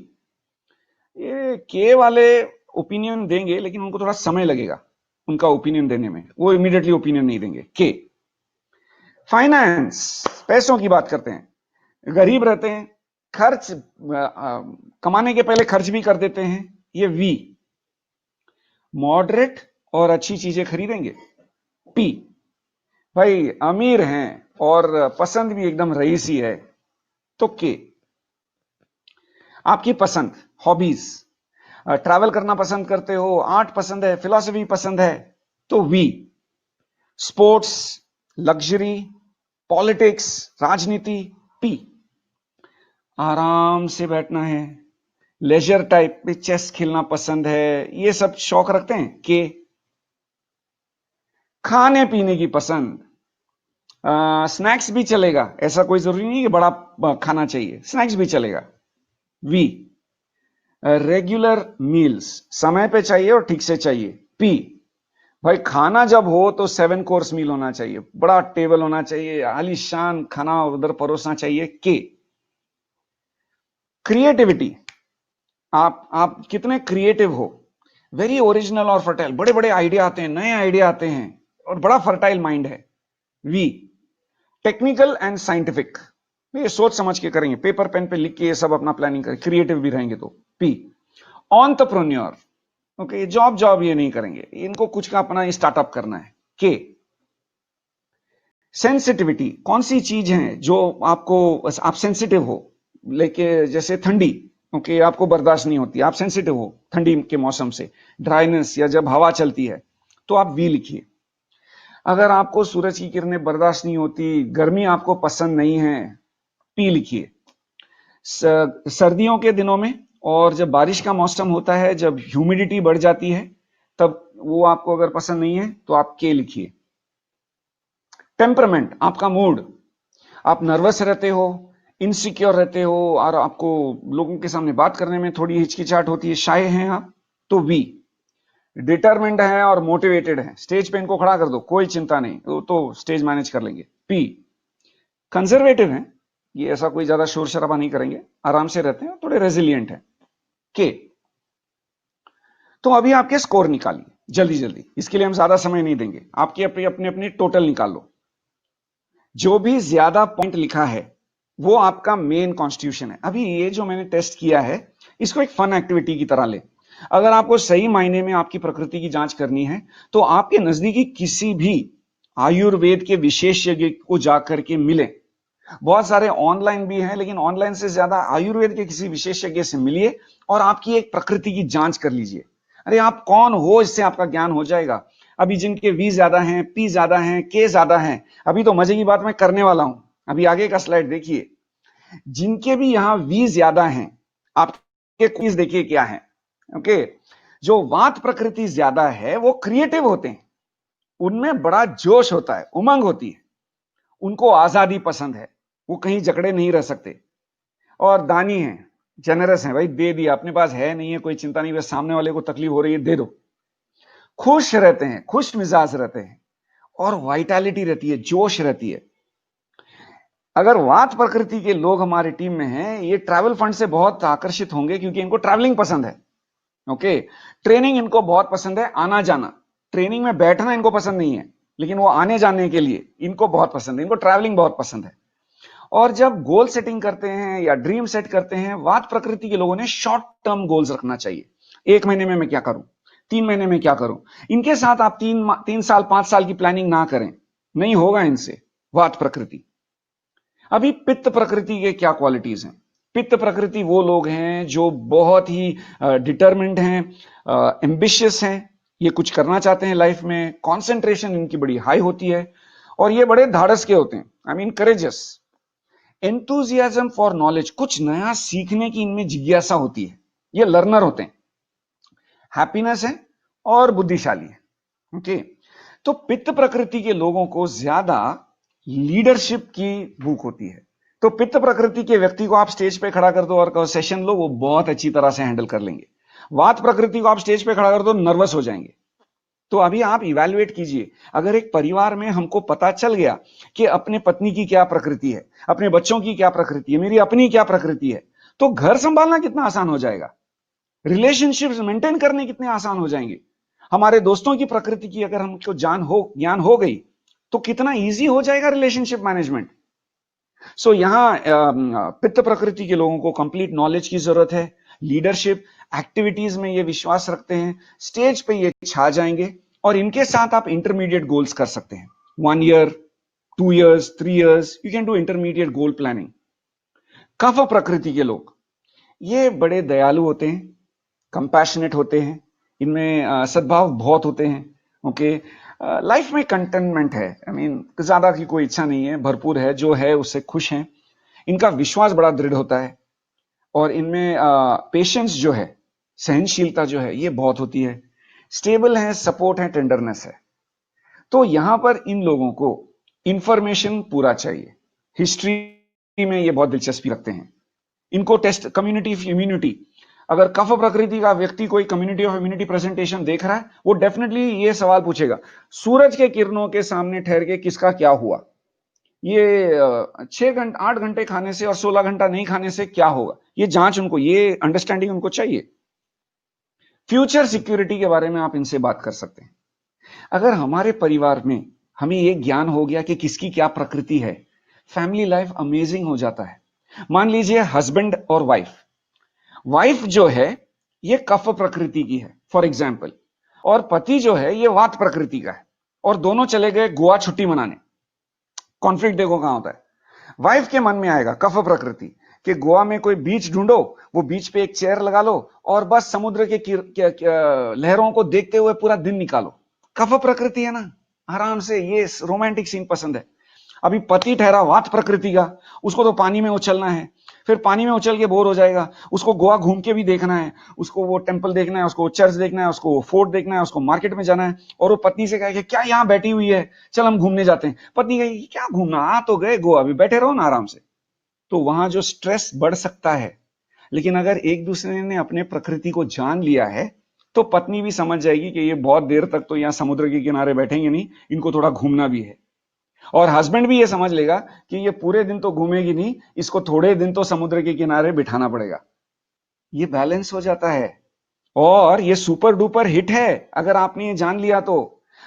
ये के वाले ओपिनियन देंगे लेकिन उनको थोड़ा समय लगेगा उनका ओपिनियन देने में, वो इमीडिएटली ओपिनियन नहीं देंगे। के, फाइनेंस, पैसों की बात करते हैं, गरीब रहते हैं, खर्च कमाने के पहले खर्च भी कर देते हैं। ये वी, मॉडरेट और अच्छी चीजें खरीदेंगे। पी, भाई अमीर हैं और पसंद भी एकदम रईसी है। तो के, आपकी पसंद, हॉबीज, ट्रैवल करना पसंद करते हो, आर्ट पसंद है, फिलॉसफी पसंद है। तो वी, स्पोर्ट्स, लग्जरी, पॉलिटिक्स, राजनीति। पी, आराम से बैठना है, लेजर टाइप पे चेस खेलना पसंद है, ये सब शौक रखते हैं। के, खाने पीने की पसंद, स्नैक्स भी चलेगा, ऐसा कोई जरूरी नहीं कि बड़ा खाना चाहिए, स्नैक्स भी चलेगा। वी, रेगुलर मील्स, समय पे चाहिए और ठीक से चाहिए। पी, भाई खाना जब हो तो 7 कोर्स मील होना चाहिए, बड़ा टेबल होना चाहिए, आलीशान खाना उधर परोसना चाहिए। के, क्रिएटिविटी, आप कितने क्रिएटिव हो, वेरी ओरिजिनल और फर्टाइल, बड़े बड़े आइडिया आते हैं, नए आइडिया आते हैं और बड़ा फर्टाइल माइंड है। वी, टेक्निकल एंड साइंटिफिक, ये सोच समझ के करेंगे, पेपर पेन पे लिख के ये सब अपना प्लानिंग करें, क्रिएटिव भी रहेंगे। तो पी, एंटरप्रेन्योर, ओके, जॉब ये नहीं करेंगे, इनको कुछ का अपना स्टार्टअप करना है। के, सेंसिटिविटी, कौन सी चीज है जो आप सेंसिटिव हो, लेके जैसे ठंडी, ओके, आपको बर्दाश्त नहीं होती, आप सेंसिटिव हो ठंडी के मौसम से, ड्राइनेस या जब हवा चलती है, तो आप वी लिखिए। अगर आपको सूरज की किरणें बर्दाश्त नहीं होती, गर्मी आपको पसंद नहीं है, पी लिखिए। सर्दियों के दिनों में और जब बारिश का मौसम होता है, जब ह्यूमिडिटी बढ़ जाती है, तब वो आपको अगर पसंद नहीं है तो आप के लिखिए। टेम्परामेंट, आपका मूड, आप नर्वस रहते हो, इनसिक्योर रहते हो और आपको लोगों के सामने बात करने में थोड़ी हिचकिचाहट होती है, शाय हैं आप। तो वी, डिटरमिन्ड है और मोटिवेटेड है, स्टेज पे इनको खड़ा कर दो, कोई चिंता नहीं, तो स्टेज मैनेज कर लेंगे। पी, कंजर्वेटिव है, ये ऐसा कोई ज्यादा शोर शराबा नहीं करेंगे, आराम से रहते हैं, थोड़े रेजिलियंट है। के, तो अभी आपके स्कोर निकालिए जल्दी जल्दी, इसके लिए हम ज्यादा समय नहीं देंगे, आपके अपने टोटल निकाल लो। जो भी ज्यादा पॉइंट लिखा है वो आपका मेन कॉन्स्टिट्यूशन है। अभी ये जो मैंने टेस्ट किया है, इसको एक फन एक्टिविटी की तरह ले। अगर आपको सही मायने में आपकी प्रकृति की जांच करनी है तो आपके नजदीकी किसी भी आयुर्वेद के विशेषज्ञ को जाकर के मिले, बहुत सारे ऑनलाइन भी हैं, लेकिन ऑनलाइन से ज्यादा आयुर्वेद के किसी विशेषज्ञ से मिलिए और आपकी एक प्रकृति की जांच कर लीजिए। अरे आप कौन हो, इससे आपका ज्ञान हो जाएगा। अभी जिनके वी ज्यादा हैं, पी ज्यादा हैं, के ज्यादा हैं, अभी तो मजे की बात मैं करने वाला हूं। अभी आगे का स्लाइड देखिए। जिनके भी यहां वी ज्यादा हैं, आपके क्विज देखिए क्या है। ओके, जो वात प्रकृति ज्यादा है वो क्रिएटिव होते हैं, उनमें बड़ा जोश होता है, उमंग होती है, उनको आजादी पसंद है, वो कहीं जकड़े नहीं रह सकते। और दानी है, जेनरस है, भाई दे दिया, अपने पास है नहीं है कोई चिंता नहीं, बस सामने वाले को तकलीफ हो रही है दे दो। खुश रहते हैं, खुश मिजाज रहते हैं, और वाइटैलिटी रहती है, जोश रहती है। अगर वात प्रकृति के लोग हमारी टीम में हैं, ये ट्रैवल फंड से बहुत आकर्षित होंगे क्योंकि इनको ट्रैवलिंग पसंद है। ओके, ट्रेनिंग इनको बहुत पसंद है, आना जाना। ट्रेनिंग में बैठना इनको पसंद नहीं है, लेकिन वो आने जाने के लिए इनको बहुत पसंद है, इनको ट्रैवलिंग बहुत पसंद है। और जब गोल सेटिंग करते हैं या ड्रीम सेट करते हैं, वात प्रकृति के लोगों ने शॉर्ट टर्म गोल्स रखना चाहिए। 1 महीने में मैं क्या करूं, 3 महीने में क्या करूं। इनके साथ आप 3 साल 5 साल की प्लानिंग ना करें, नहीं होगा इनसे। वात प्रकृति। अभी पित्त प्रकृति के क्या क्वालिटीज हैं। पित्त प्रकृति वो लोग हैं जो बहुत ही डिटरमिन्ड हैं, एम्बिशियस हैं, ये कुछ करना चाहते हैं लाइफ में, कॉन्सेंट्रेशन इनकी बड़ी हाई होती है, और ये बड़े धाड़स के होते हैं, I mean courageous. Enthusiasm for knowledge, कुछ नया सीखने की इनमें जिज्ञासा होती है, ये लर्नर होते हैं। हैप्पीनेस है और बुद्धिशाली है। ओके, तो पित्त प्रकृति के लोगों को ज्यादा लीडरशिप की भूख होती है। तो पित्त प्रकृति के व्यक्ति को आप स्टेज पे खड़ा कर दो और कहो सेशन लो, वो बहुत अच्छी तरह से हैंडल कर लेंगे। वात प्रकृति को आप स्टेज पे खड़ा कर दो, नर्वस हो जाएंगे। तो अभी आप इवैल्यूएट कीजिए, अगर एक परिवार में हमको पता चल गया कि अपने पत्नी की क्या प्रकृति है, अपने बच्चों की क्या प्रकृति है, मेरी अपनी क्या प्रकृति है, तो घर संभालना कितना आसान हो जाएगा, रिलेशनशिप्स मेंटेन करने कितने आसान हो जाएंगे। हमारे दोस्तों की प्रकृति की अगर हमको ज्ञान हो गई तो कितना इजी हो जाएगा रिलेशनशिप मैनेजमेंट। सो यहां पित्त प्रकृति के लोगों को कंप्लीट नॉलेज की जरूरत है, लीडरशिप एक्टिविटीज में ये विश्वास रखते हैं, स्टेज पे ये छा जाएंगे, और इनके साथ आप इंटरमीडिएट गोल्स कर सकते हैं। 1 year, 2 years, 3 years, you can do intermediate goal planning. कफ प्रकृति के लोग, ये बड़े दयालु होते हैं, कंपैशनेट होते हैं, इनमें सद्भाव बहुत होते हैं। ओके, लाइफ में कंटेनमेंट है, आई मीन ज्यादा की कोई इच्छा नहीं है, भरपूर है, जो है उससे खुश हैं। इनका विश्वास बड़ा दृढ़ होता है, और इनमें पेशेंस जो है, सहनशीलता जो है, ये बहुत होती है। स्टेबल है, सपोर्ट है, टेंडरनेस है। तो यहां पर इन लोगों को इंफॉर्मेशन पूरा चाहिए। हिस्ट्री में ये बहुत दिलचस्पी रखते हैं। इनको टेस्ट कम्युनिटी ऑफ इम्यूनिटी, अगर कफ प्रकृति का व्यक्ति कोई कम्युनिटी ऑफ इम्यूनिटी प्रेजेंटेशन देख रहा है, वो डेफिनेटली ये सवाल पूछेगा, सूरज के किरणों के सामने ठहर के किसका क्या हुआ, ये 6 घंटे 8 घंटे खाने से और 16 घंटा नहीं खाने से क्या होगा, ये जांच उनको, ये अंडरस्टैंडिंग उनको चाहिए। फ्यूचर सिक्योरिटी के बारे में आप इनसे बात कर सकते हैं। अगर हमारे परिवार में हमें ये ज्ञान हो गया कि किसकी क्या प्रकृति है, फैमिली लाइफ अमेजिंग हो जाता है। मान लीजिए हस्बैंड और वाइफ जो है ये कफ प्रकृति की है फॉर एग्जाम्पल, और पति जो है ये वात प्रकृति का है, और दोनों चले गए गोवा छुट्टी मनाने। कॉन्फ्लिक्ट देखो कहां होता है। वाइफ के मन में आएगा कफ प्रकृति कि गोवा में कोई बीच ढूंढो, वो बीच पे एक चेयर लगा लो और बस समुद्र के लहरों को देखते हुए पूरा दिन निकालो। कफ प्रकृति है ना, आराम से, ये रोमांटिक सीन पसंद है। अभी पति ठहरा वात प्रकृति का, उसको तो पानी में उछलना है, फिर पानी में उछल के बोर हो जाएगा, उसको गोवा घूम के भी देखना है, उसको वो टेंपल देखना है, उसको चर्च देखना है, उसको फोर्ट देखना है, उसको मार्केट में जाना है। और वो पत्नी से कहे कि क्या यहाँ बैठी हुई है, चल हम घूमने जाते हैं। पत्नी कहेगी क्या घूमना, आ तो गए गोवा, अभी बैठे रहो ना आराम से। तो वहां जो स्ट्रेस बढ़ सकता है। लेकिन अगर एक दूसरे ने अपने प्रकृति को जान लिया है तो पत्नी भी समझ जाएगी कि ये बहुत देर तक तो यहाँ समुद्र के किनारे बैठेंगे नहीं, इनको थोड़ा घूमना भी है। और हस्बैंड भी ये समझ लेगा कि ये पूरे दिन तो घूमेगी नहीं, इसको थोड़े दिन तो समुद्र के किनारे बिठाना पड़ेगा। ये बैलेंस हो जाता है, और ये सुपर डुपर हिट है अगर आपने ये जान लिया तो।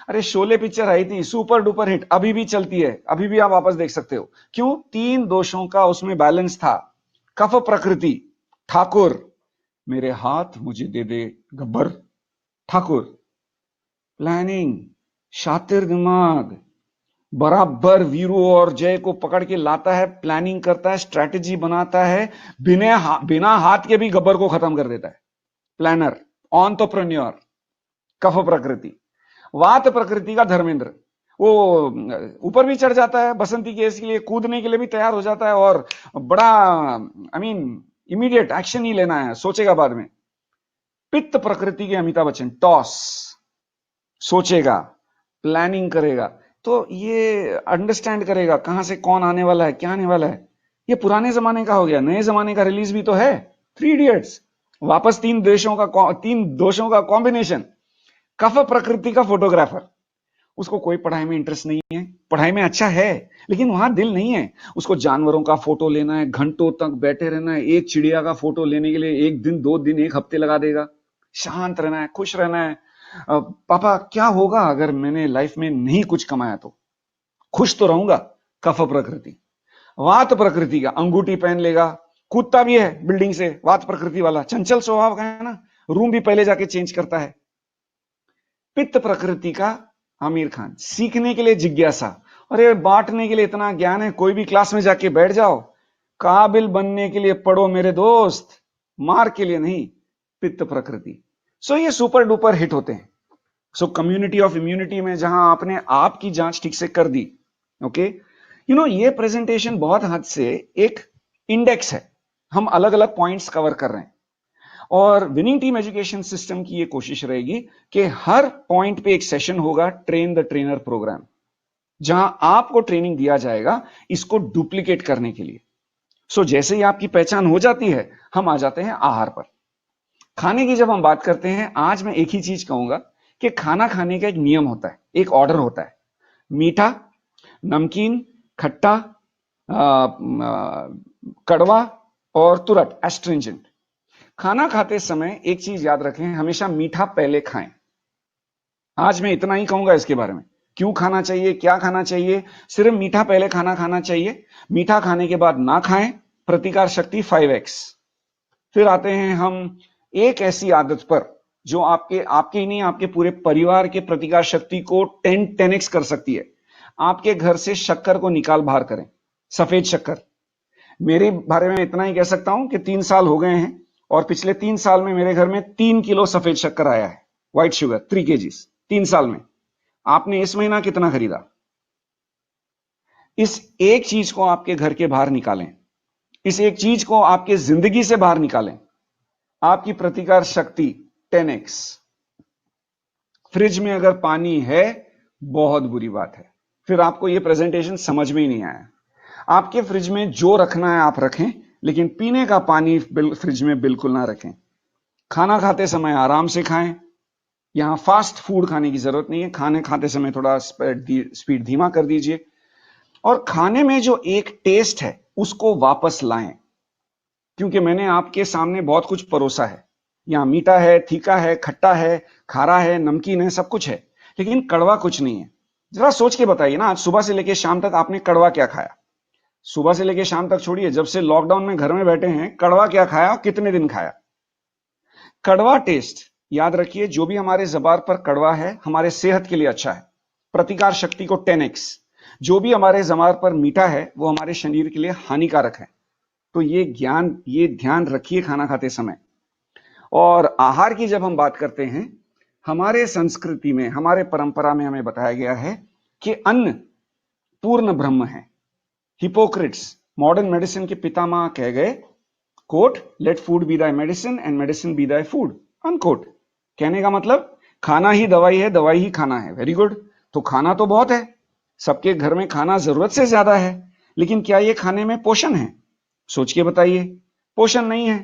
अरे शोले पिक्चर आई थी, सुपर डुपर हिट, अभी भी चलती है, अभी भी आप वापस देख सकते हो। क्यों? 3 दोषों का उसमें बैलेंस था। कफ प्रकृति ठाकुर, मेरे हाथ मुझे दे दे गब्बर ठाकुर। प्लानिंग, शातिर दिमाग, बराबर वीरू और जय को पकड़ के लाता है, प्लानिंग करता है, स्ट्रैटेजी बनाता है, बिना हाथ के भी गब्बर को खत्म कर देता है। प्लानर, एंटरप्रेन्योर, कफ प्रकृति। वात प्रकृति का धर्मेंद्र, वो ऊपर भी चढ़ जाता है, बसंती केस के लिए कूदने के लिए भी तैयार हो जाता है और बड़ा इमीडिएट एक्शन ही लेना है, सोचेगा बाद में। पित्त प्रकृति के अमिताभ बच्चन, टॉस, सोचेगा, प्लानिंग करेगा, तो ये अंडरस्टैंड करेगा कहां से कौन आने वाला है, क्या आने वाला है। ये पुराने जमाने का हो गया, नए जमाने का रिलीज भी तो है, 3 इडियट्स, वापस तीन दोषों का कॉम्बिनेशन। कफ प्रकृति का फोटोग्राफर, उसको कोई पढ़ाई में इंटरेस्ट नहीं है, पढ़ाई में अच्छा है लेकिन वहां दिल नहीं है, उसको जानवरों का फोटो लेना है, घंटों तक बैठे रहना है, एक चिड़िया का फोटो लेने के लिए 1 दिन 2 दिन 1 हफ्ते लगा देगा। शांत रहना है, खुश रहना है। पापा क्या होगा अगर मैंने लाइफ में नहीं कुछ कमाया तो? खुश तो रहूंगा। कफ प्रकृति। वात प्रकृति का अंगूठी पहन लेगा, कूदता भी है बिल्डिंग से, वात प्रकृति वाला, चंचल स्वभाव का है ना, रूम भी पहले जाके चेंज करता है। पित्त प्रकृति का आमिर खान, सीखने के लिए जिज्ञासा, अरे बांटने के लिए इतना ज्ञान है, कोई भी क्लास में जाके बैठ जाओ, काबिल बनने के लिए पढ़ो मेरे दोस्त, मार्क के लिए नहीं। पित्त प्रकृति। सो ये सुपर डुपर हिट होते हैं। सो कम्युनिटी ऑफ इम्यूनिटी में जहां आपने आपकी जांच ठीक से कर दी, ओके, ये प्रेजेंटेशन बहुत हद से एक इंडेक्स है, हम अलग अलग पॉइंट्स कवर कर रहे हैं और विनिंग टीम एजुकेशन सिस्टम की ये कोशिश रहेगी कि हर पॉइंट पे एक सेशन होगा, ट्रेन द ट्रेनर प्रोग्राम, जहां आपको ट्रेनिंग दिया जाएगा इसको डुप्लीकेट करने के लिए। सो जैसे ही आपकी पहचान हो जाती है, हम आ जाते हैं आहार पर। खाने की जब हम बात करते हैं, आज मैं एक ही चीज कहूंगा कि खाना खाने का एक नियम होता है, एक ऑर्डर होता है, मीठा, नमकीन, खट्टा, कड़वा और तुरट, एस्ट्रिंजेंट। खाना खाते समय एक चीज याद रखें, हमेशा मीठा पहले खाएं। आज मैं इतना ही कहूंगा इसके बारे में, क्यों खाना चाहिए, क्या खाना चाहिए। सिर्फ मीठा पहले खाना खाना चाहिए, मीठा खाने के बाद ना खाएं, प्रतिकार शक्ति 5x। फिर आते हैं हम एक ऐसी आदत पर जो आपके ही नहीं, आपके पूरे परिवार के प्रतिकार शक्ति को 10x कर सकती है। आपके घर से शक्कर को निकाल बाहर करें, सफेद शक्कर। मेरे बारे में इतना ही कह सकता हूं कि 3 साल हो गए हैं और पिछले 3 साल में मेरे घर में 3 किलो सफेद शक्कर आया है, व्हाइट शुगर 3 kgs 3 साल में। आपने इस महीना कितना खरीदा? इस एक चीज को आपके घर के बाहर निकालें, इस एक चीज को आपके जिंदगी से बाहर निकालें, आपकी प्रतिकार शक्ति 10x। फ्रिज में अगर पानी है, बहुत बुरी बात है, फिर आपको यह प्रेजेंटेशन समझ में ही नहीं आया। आपके फ्रिज में जो रखना है आप रखें, लेकिन पीने का पानी फ्रिज में बिल्कुल ना रखें। खाना खाते समय आराम से खाएं, यहां फास्ट फूड खाने की जरूरत नहीं है, खाने खाते समय थोड़ा स्पीड धीमा कर दीजिए और खाने में जो एक टेस्ट है उसको वापस लाएं, क्योंकि मैंने आपके सामने बहुत कुछ परोसा है। यहां मीठा है, तीखा है, खट्टा है, खारा है, नमकीन है, सब कुछ है, लेकिन कड़वा कुछ नहीं है। जरा सोच के बताइए ना, आज सुबह से लेकर शाम तक आपने कड़वा क्या खाया? सुबह से लेकर शाम तक छोड़िए, जब से लॉकडाउन में घर में बैठे हैं, कड़वा क्या खाया और कितने दिन खाया? कड़वा टेस्ट याद रखिए, जो भी हमारे ज़बान पर कड़वा है हमारे सेहत के लिए अच्छा है, प्रतिकार शक्ति को 10x। जो भी हमारे ज़बान पर मीठा है वो हमारे शरीर के लिए हानिकारक है। तो ये ध्यान रखिए खाना खाते समय। और आहार की जब हम बात करते हैं, हमारे संस्कृति में, हमारे परंपरा में हमें बताया गया है कि अन्न पूर्ण ब्रह्म है। हिपोक्रेट्स, मॉडर्न मेडिसिन के पितामह, कह गए, quote, let food be thy medicine and medicine be thy food, unquote. कहने का मतलब खाना ही दवाई है, दवाई ही खाना है। Very good. तो खाना तो बहुत है, सबके घर में खाना जरूरत से ज्यादा है, लेकिन क्या ये खाने में पोषण है? सोच के बताइए। पोषण नहीं है,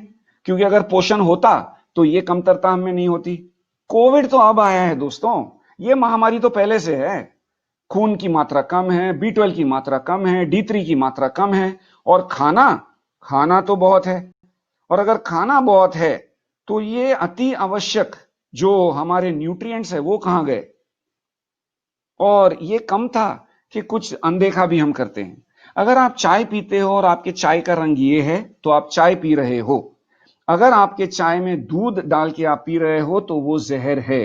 क्योंकि अगर पोषण होता तो ये कमतरता हमें नहीं होती। कोविड तो अब आया है दोस्तों, ये महामारी तो पहले से है। खून की मात्रा कम है, B12 की मात्रा कम है, D3 की मात्रा कम है, और खाना तो बहुत है। और अगर खाना बहुत है तो ये अति आवश्यक जो हमारे न्यूट्रिएंट्स है वो कहां गए? और ये कम था कि कुछ अनदेखा भी हम करते हैं। अगर आप चाय पीते हो और आपके चाय का रंग ये है तो आप चाय पी रहे हो। अगर आपके चाय में दूध डाल के आप पी रहे हो तो वो जहर है।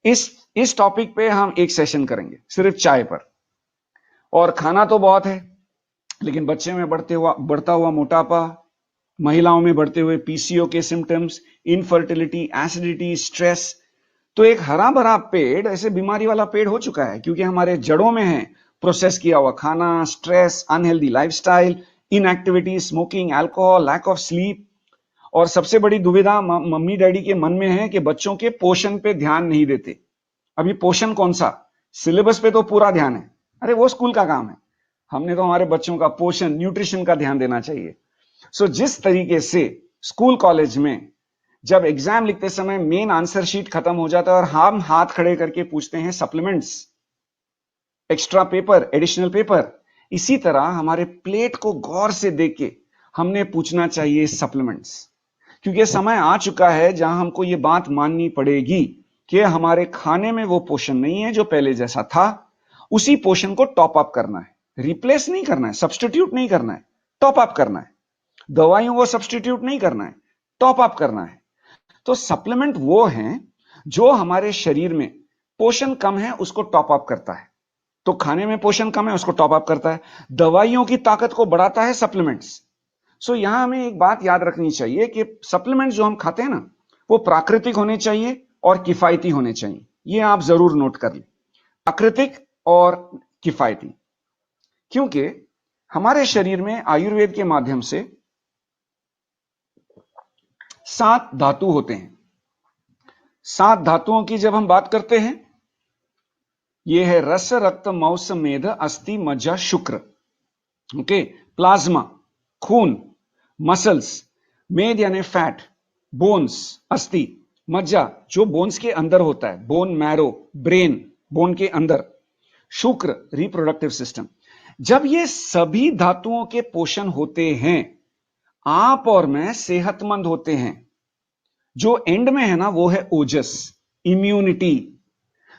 इस टॉपिक पे हम एक सेशन करेंगे सिर्फ चाय पर। और खाना तो बहुत है, लेकिन बच्चे में बढ़ता हुआ मोटापा, महिलाओं में बढ़ते हुए PCO के सिम्टम्स, इनफर्टिलिटी, एसिडिटी, स्ट्रेस, तो एक हरा भरा पेड़ ऐसे बीमारी वाला पेड़ हो चुका है, क्योंकि हमारे जड़ों में है प्रोसेस किया हुआ खाना, stress, unhealthy lifestyle, inactivity, smoking, alcohol, lack of sleep. और सबसे बड़ी दुविधा मम्मी डैडी के मन में है कि बच्चों के पोषण पे ध्यान नहीं देते। अभी पोषण कौन सा, सिलेबस पे तो पूरा ध्यान है, अरे वो स्कूल का काम है, हमने तो हमारे बच्चों का पोषण, न्यूट्रिशन का ध्यान देना चाहिए। सो जिस तरीके से स्कूल कॉलेज में जब एग्जाम लिखते समय मेन आंसर शीट खत्म हो जाता है और हम हाथ खड़े करके पूछते हैं supplements, extra paper, additional paper, इसी तरह हमारे प्लेट को गौर से देख के हमने पूछना चाहिए सप्लीमेंट्स। क्योंकि समय आ चुका है जहां हमको ये बात माननी पड़ेगी कि हमारे खाने में वो पोषण नहीं है जो पहले जैसा था। उसी पोषण को टॉप अप करना है, रिप्लेस नहीं करना है, सब्स्टिट्यूट नहीं करना है, टॉप अप करना है। दवाइयों को सब्स्टिट्यूट नहीं करना है, टॉप अप करना है। तो सप्लीमेंट वो हैं जो हमारे शरीर में पोषण कम है उसको टॉप अप करता है। तो खाने में पोषण कम है उसको टॉप अप करता है, दवाइयों की ताकत को बढ़ाता है सप्लीमेंट्स। सो यहां हमें एक बात याद रखनी चाहिए कि सप्लीमेंट्स जो हम खाते हैं ना, वो प्राकृतिक होने चाहिए और किफायती होने चाहिए। ये आप जरूर नोट कर लें, प्राकृतिक और किफायती। क्योंकि हमारे शरीर में आयुर्वेद के माध्यम से 7 धातु होते हैं। 7 धातुओं की जब हम बात करते हैं, ये है रस, रक्त, मांस, मेद, अस्थि, मज्जा, शुक्र। ओके, प्लाज्मा खून, मसल्स, मेद यानी फैट, बोन्स अस्थि, मज्जा जो बोन्स के अंदर होता है, बोन मैरो, ब्रेन बोन के अंदर, शुक्र रिप्रोडक्टिव सिस्टम। जब ये सभी धातुओं के पोषण होते हैं, आप और मैं सेहतमंद होते हैं। जो एंड में है ना वो है ओजस, immunity.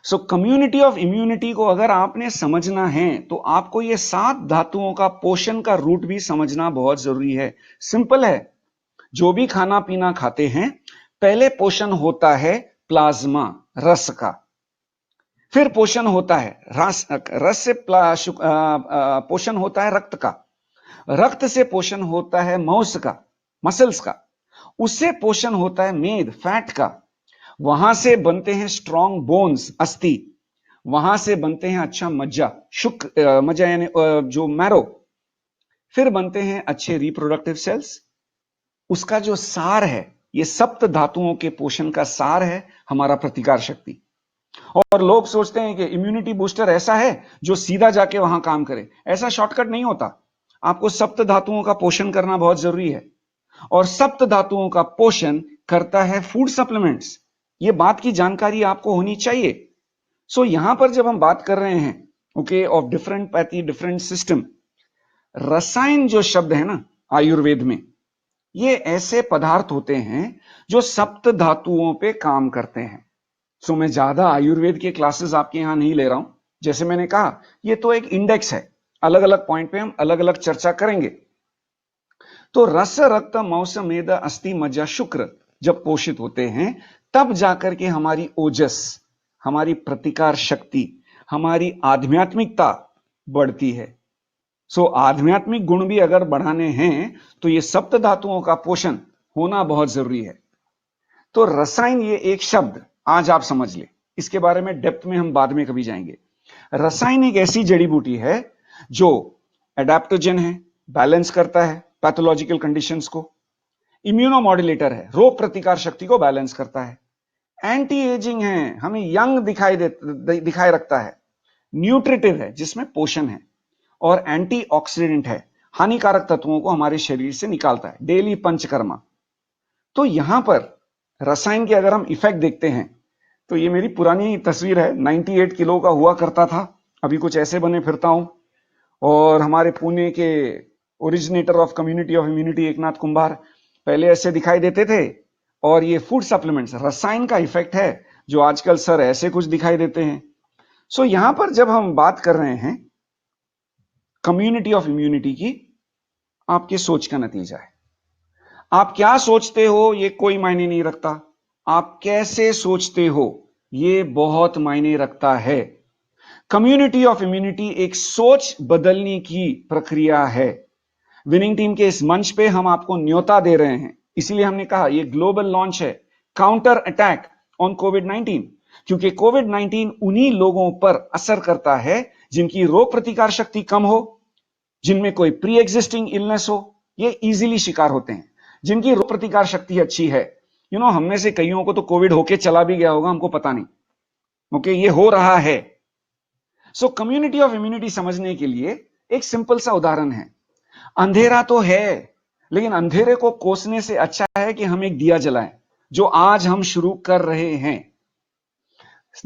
So community of immunity को अगर आपने समझना है तो आपको ये 7 धातुओं का पोषण का रूट भी समझना बहुत जरूरी है। सिंपल है, जो भी खाना पीना खाते हैं पहले पोषण होता है प्लाज्मा रस का, फिर पोषण होता है रस से पोषण होता है रक्त का, रक्त से पोषण होता है मांस का, मसल्स का, उससे पोषण होता है मेद फैट का, वहां से बनते हैं स्ट्रॉन्ग बोन्स अस्थि, वहां से बनते हैं अच्छा मज्जा, मज्जा यानी जो मैरो, फिर बनते हैं अच्छे रिप्रोडक्टिव सेल्स। उसका जो सार है, ये 7 धातुओं के पोषण का सार है हमारा प्रतिकार शक्ति। और लोग सोचते हैं कि इम्यूनिटी बूस्टर ऐसा है जो सीधा जाके वहां काम करे, ऐसा शॉर्टकट नहीं होता। आपको 7 धातुओं का पोषण करना बहुत जरूरी है, और 7 धातुओं का पोषण करता है फूड सप्लीमेंट्स। ये बात की जानकारी आपको होनी चाहिए। सो यहां पर जब हम बात कर रहे हैं okay of different pathy different system, रसायन जो शब्द है ना आयुर्वेद में, ये ऐसे पदार्थ होते हैं जो 7 धातुओं पे काम करते हैं। सो मैं ज्यादा आयुर्वेद के क्लासेस आपके यहां नहीं ले रहा हूं, जैसे मैंने कहा ये तो एक इंडेक्स है, अलग अलग पॉइंट पे हम अलग अलग चर्चा करेंगे। तो रस रक्त मांस मेद अस्थि मज्जा शुक्र जब पोषित होते हैं तब जाकर के हमारी ओजस, हमारी प्रतिकार शक्ति, हमारी आध्यात्मिकता बढ़ती है। सो आध्यात्मिक गुण भी अगर बढ़ाने हैं तो ये 7 धातुओं का पोषण होना बहुत जरूरी है। तो रसायन ये एक शब्द आज आप समझ ले, इसके बारे में डेप्थ में हम बाद में कभी जाएंगे। रसायन एक ऐसी जड़ी बूटी है जो एडेप्टोजन है, बैलेंस करता है पैथोलॉजिकल कंडीशंस को, इम्यूनोमॉड्यूलेटर है, रोग प्रतिकार शक्ति को बैलेंस करता है, एंटी एजिंग है, हमें यंग दिखाए रखता है, न्यूट्रिटिव है जिसमें पोषण है, और एंटीऑक्सीडेंट है, हानिकारक तत्वों को हमारे शरीर से निकालता है, डेली पंचकर्मा। तो यहां पर रसायन के अगर हम इफेक्ट देखते हैं तो ये मेरी पुरानी तस्वीर है, 98 किलो का हुआ करता था, अभी कुछ ऐसे बने फिरता हूं। और हमारे पुणे के originator of community of immunity Eknath Kumbhar पहले ऐसे दिखाई देते थे। और ये फूड सप्लीमेंट्स रसायन का इफेक्ट है जो आजकल सर ऐसे कुछ दिखाई देते हैं। सो यहां पर जब हम बात कर रहे हैं कम्युनिटी ऑफ इम्यूनिटी की, आपकी सोच का नतीजा है। आप क्या सोचते हो ये कोई मायने नहीं रखता, आप कैसे सोचते हो ये बहुत मायने रखता है। कम्युनिटी ऑफ इम्यूनिटी एक सोच बदलने की प्रक्रिया है। विनिंग टीम के इस मंच पे हम आपको न्योता दे रहे हैं, इसीलिए हमने कहा ये ग्लोबल लॉन्च है, काउंटर अटैक ऑन कोविड-19। क्योंकि कोविड 19 उन्हीं लोगों पर असर करता है जिनकी रोग प्रतिकार शक्ति कम हो, जिनमें कोई प्री एग्जिस्टिंग इलनेस हो, ये इजीली शिकार होते हैं। जिनकी रोग प्रतिकार शक्ति अच्छी है, हम में से कईयों को तो कोविड होके चला भी गया होगा, हमको पता नहीं। ओके, ये हो रहा है। सो कम्युनिटी ऑफ इम्यूनिटी समझने के लिए एक सिंपल सा उदाहरण है। अंधेरा तो है, लेकिन अंधेरे को कोसने से अच्छा है कि हम एक दिया जलाएं, जो आज हम शुरू कर रहे हैं।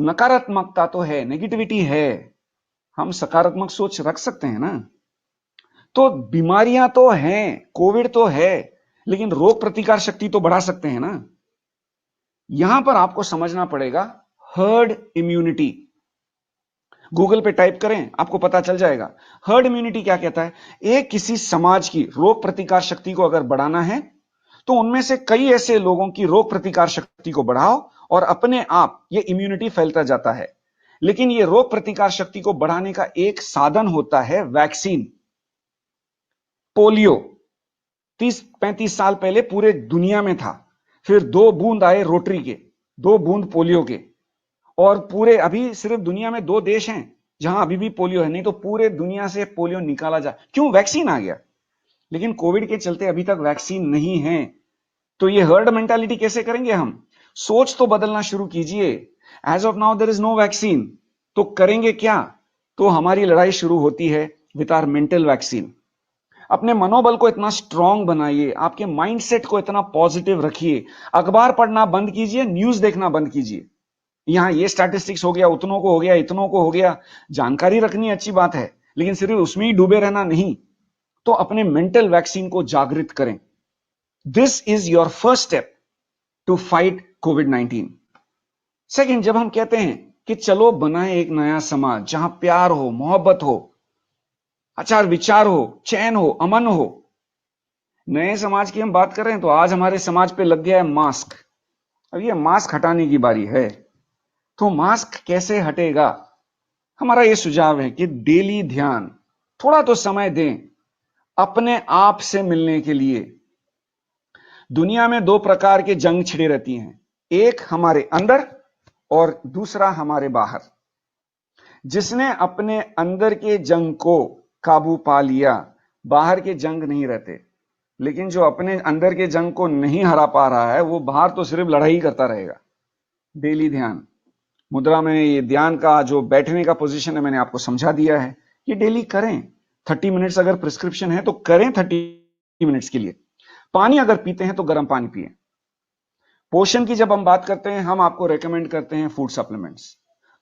नकारात्मकता तो है, नेगेटिविटी है, हम सकारात्मक सोच रख सकते हैं ना। तो बीमारियां तो हैं, कोविड तो है, लेकिन रोग प्रतिकार शक्ति तो बढ़ा सकते हैं ना। यहां पर आपको समझना पड़ेगा हर्ड इम्यूनिटी। गूगल पे टाइप करें, आपको पता चल जाएगा। हर्ड इम्यूनिटी क्या कहता है? एक किसी समाज की रोग प्रतिकार शक्ति को अगर बढ़ाना है तो उनमें से कई ऐसे लोगों की रोग प्रतिकार शक्ति को बढ़ाओ और अपने आप ये इम्यूनिटी फैलता जाता है। लेकिन ये रोग प्रतिकार शक्ति को बढ़ाने का एक साधन होता है वैक्सीन। पोलियो 30-35 साल पहले पूरे दुनिया में था, फिर 2 बूंद आए रोटरी के, 2 बूंद पोलियो के, और पूरे अभी सिर्फ दुनिया में 2 देश हैं जहां अभी भी पोलियो है, नहीं तो पूरे दुनिया से पोलियो निकाला जा। क्यों? वैक्सीन आ गया। लेकिन कोविड के चलते अभी तक वैक्सीन नहीं है। तो ये हर्ड मेंटालिटी कैसे करेंगे हम? सोच तो बदलना शुरू कीजिए। As of now there is no vaccine, तो करेंगे क्या? तो हमारी लड़ाई शुरू होती है विद आवर मेंटल वैक्सीन। अपने मनोबल को इतना स्ट्रांग बनाइए, आपके माइंडसेट को इतना पॉजिटिव रखिए। अखबार पढ़ना बंद कीजिए, न्यूज देखना बंद कीजिए। यहां ये स्टैटिस्टिक्स हो गया, उतनों को हो गया, इतनों को हो गया। जानकारी रखनी अच्छी बात है, लेकिन सिर्फ उसमें ही डूबे रहना नहीं। तो अपने मेंटल वैक्सीन को जागृत करें। This is your first step to fight COVID 19। Second, जब हम कहते हैं कि चलो बनाए एक नया समाज जहां प्यार हो, मोहब्बत हो, आचार विचार हो, चैन हो, अमन हो, नए समाज की हम बात कर रहे हैं, तो आज हमारे समाज पे लग गया है मास्क। अब ये मास्क हटाने की बारी है। तो मास्क कैसे हटेगा? हमारा ये सुझाव है कि डेली ध्यान, थोड़ा तो समय दें अपने आप से मिलने के लिए। दुनिया में 2 प्रकार के जंग छिड़े रहती हैं, एक हमारे अंदर और दूसरा हमारे बाहर। जिसने अपने अंदर के जंग को काबू पा लिया, बाहर के जंग नहीं रहते। लेकिन जो अपने अंदर के जंग को नहीं हरा पा रहा है, वो बाहर तो सिर्फ लड़ाई करता रहेगा। डेली ध्यान मुद्रा में, ये ध्यान का जो बैठने का पोजीशन है मैंने आपको समझा दिया है, ये डेली करें। 30 मिनट्स अगर प्रिस्क्रिप्शन है तो करें 30 मिनट्स के लिए। पानी अगर पीते हैं तो गर्म पानी पिए। पोषण की जब हम बात करते हैं, हम आपको रेकमेंड करते हैं food supplements.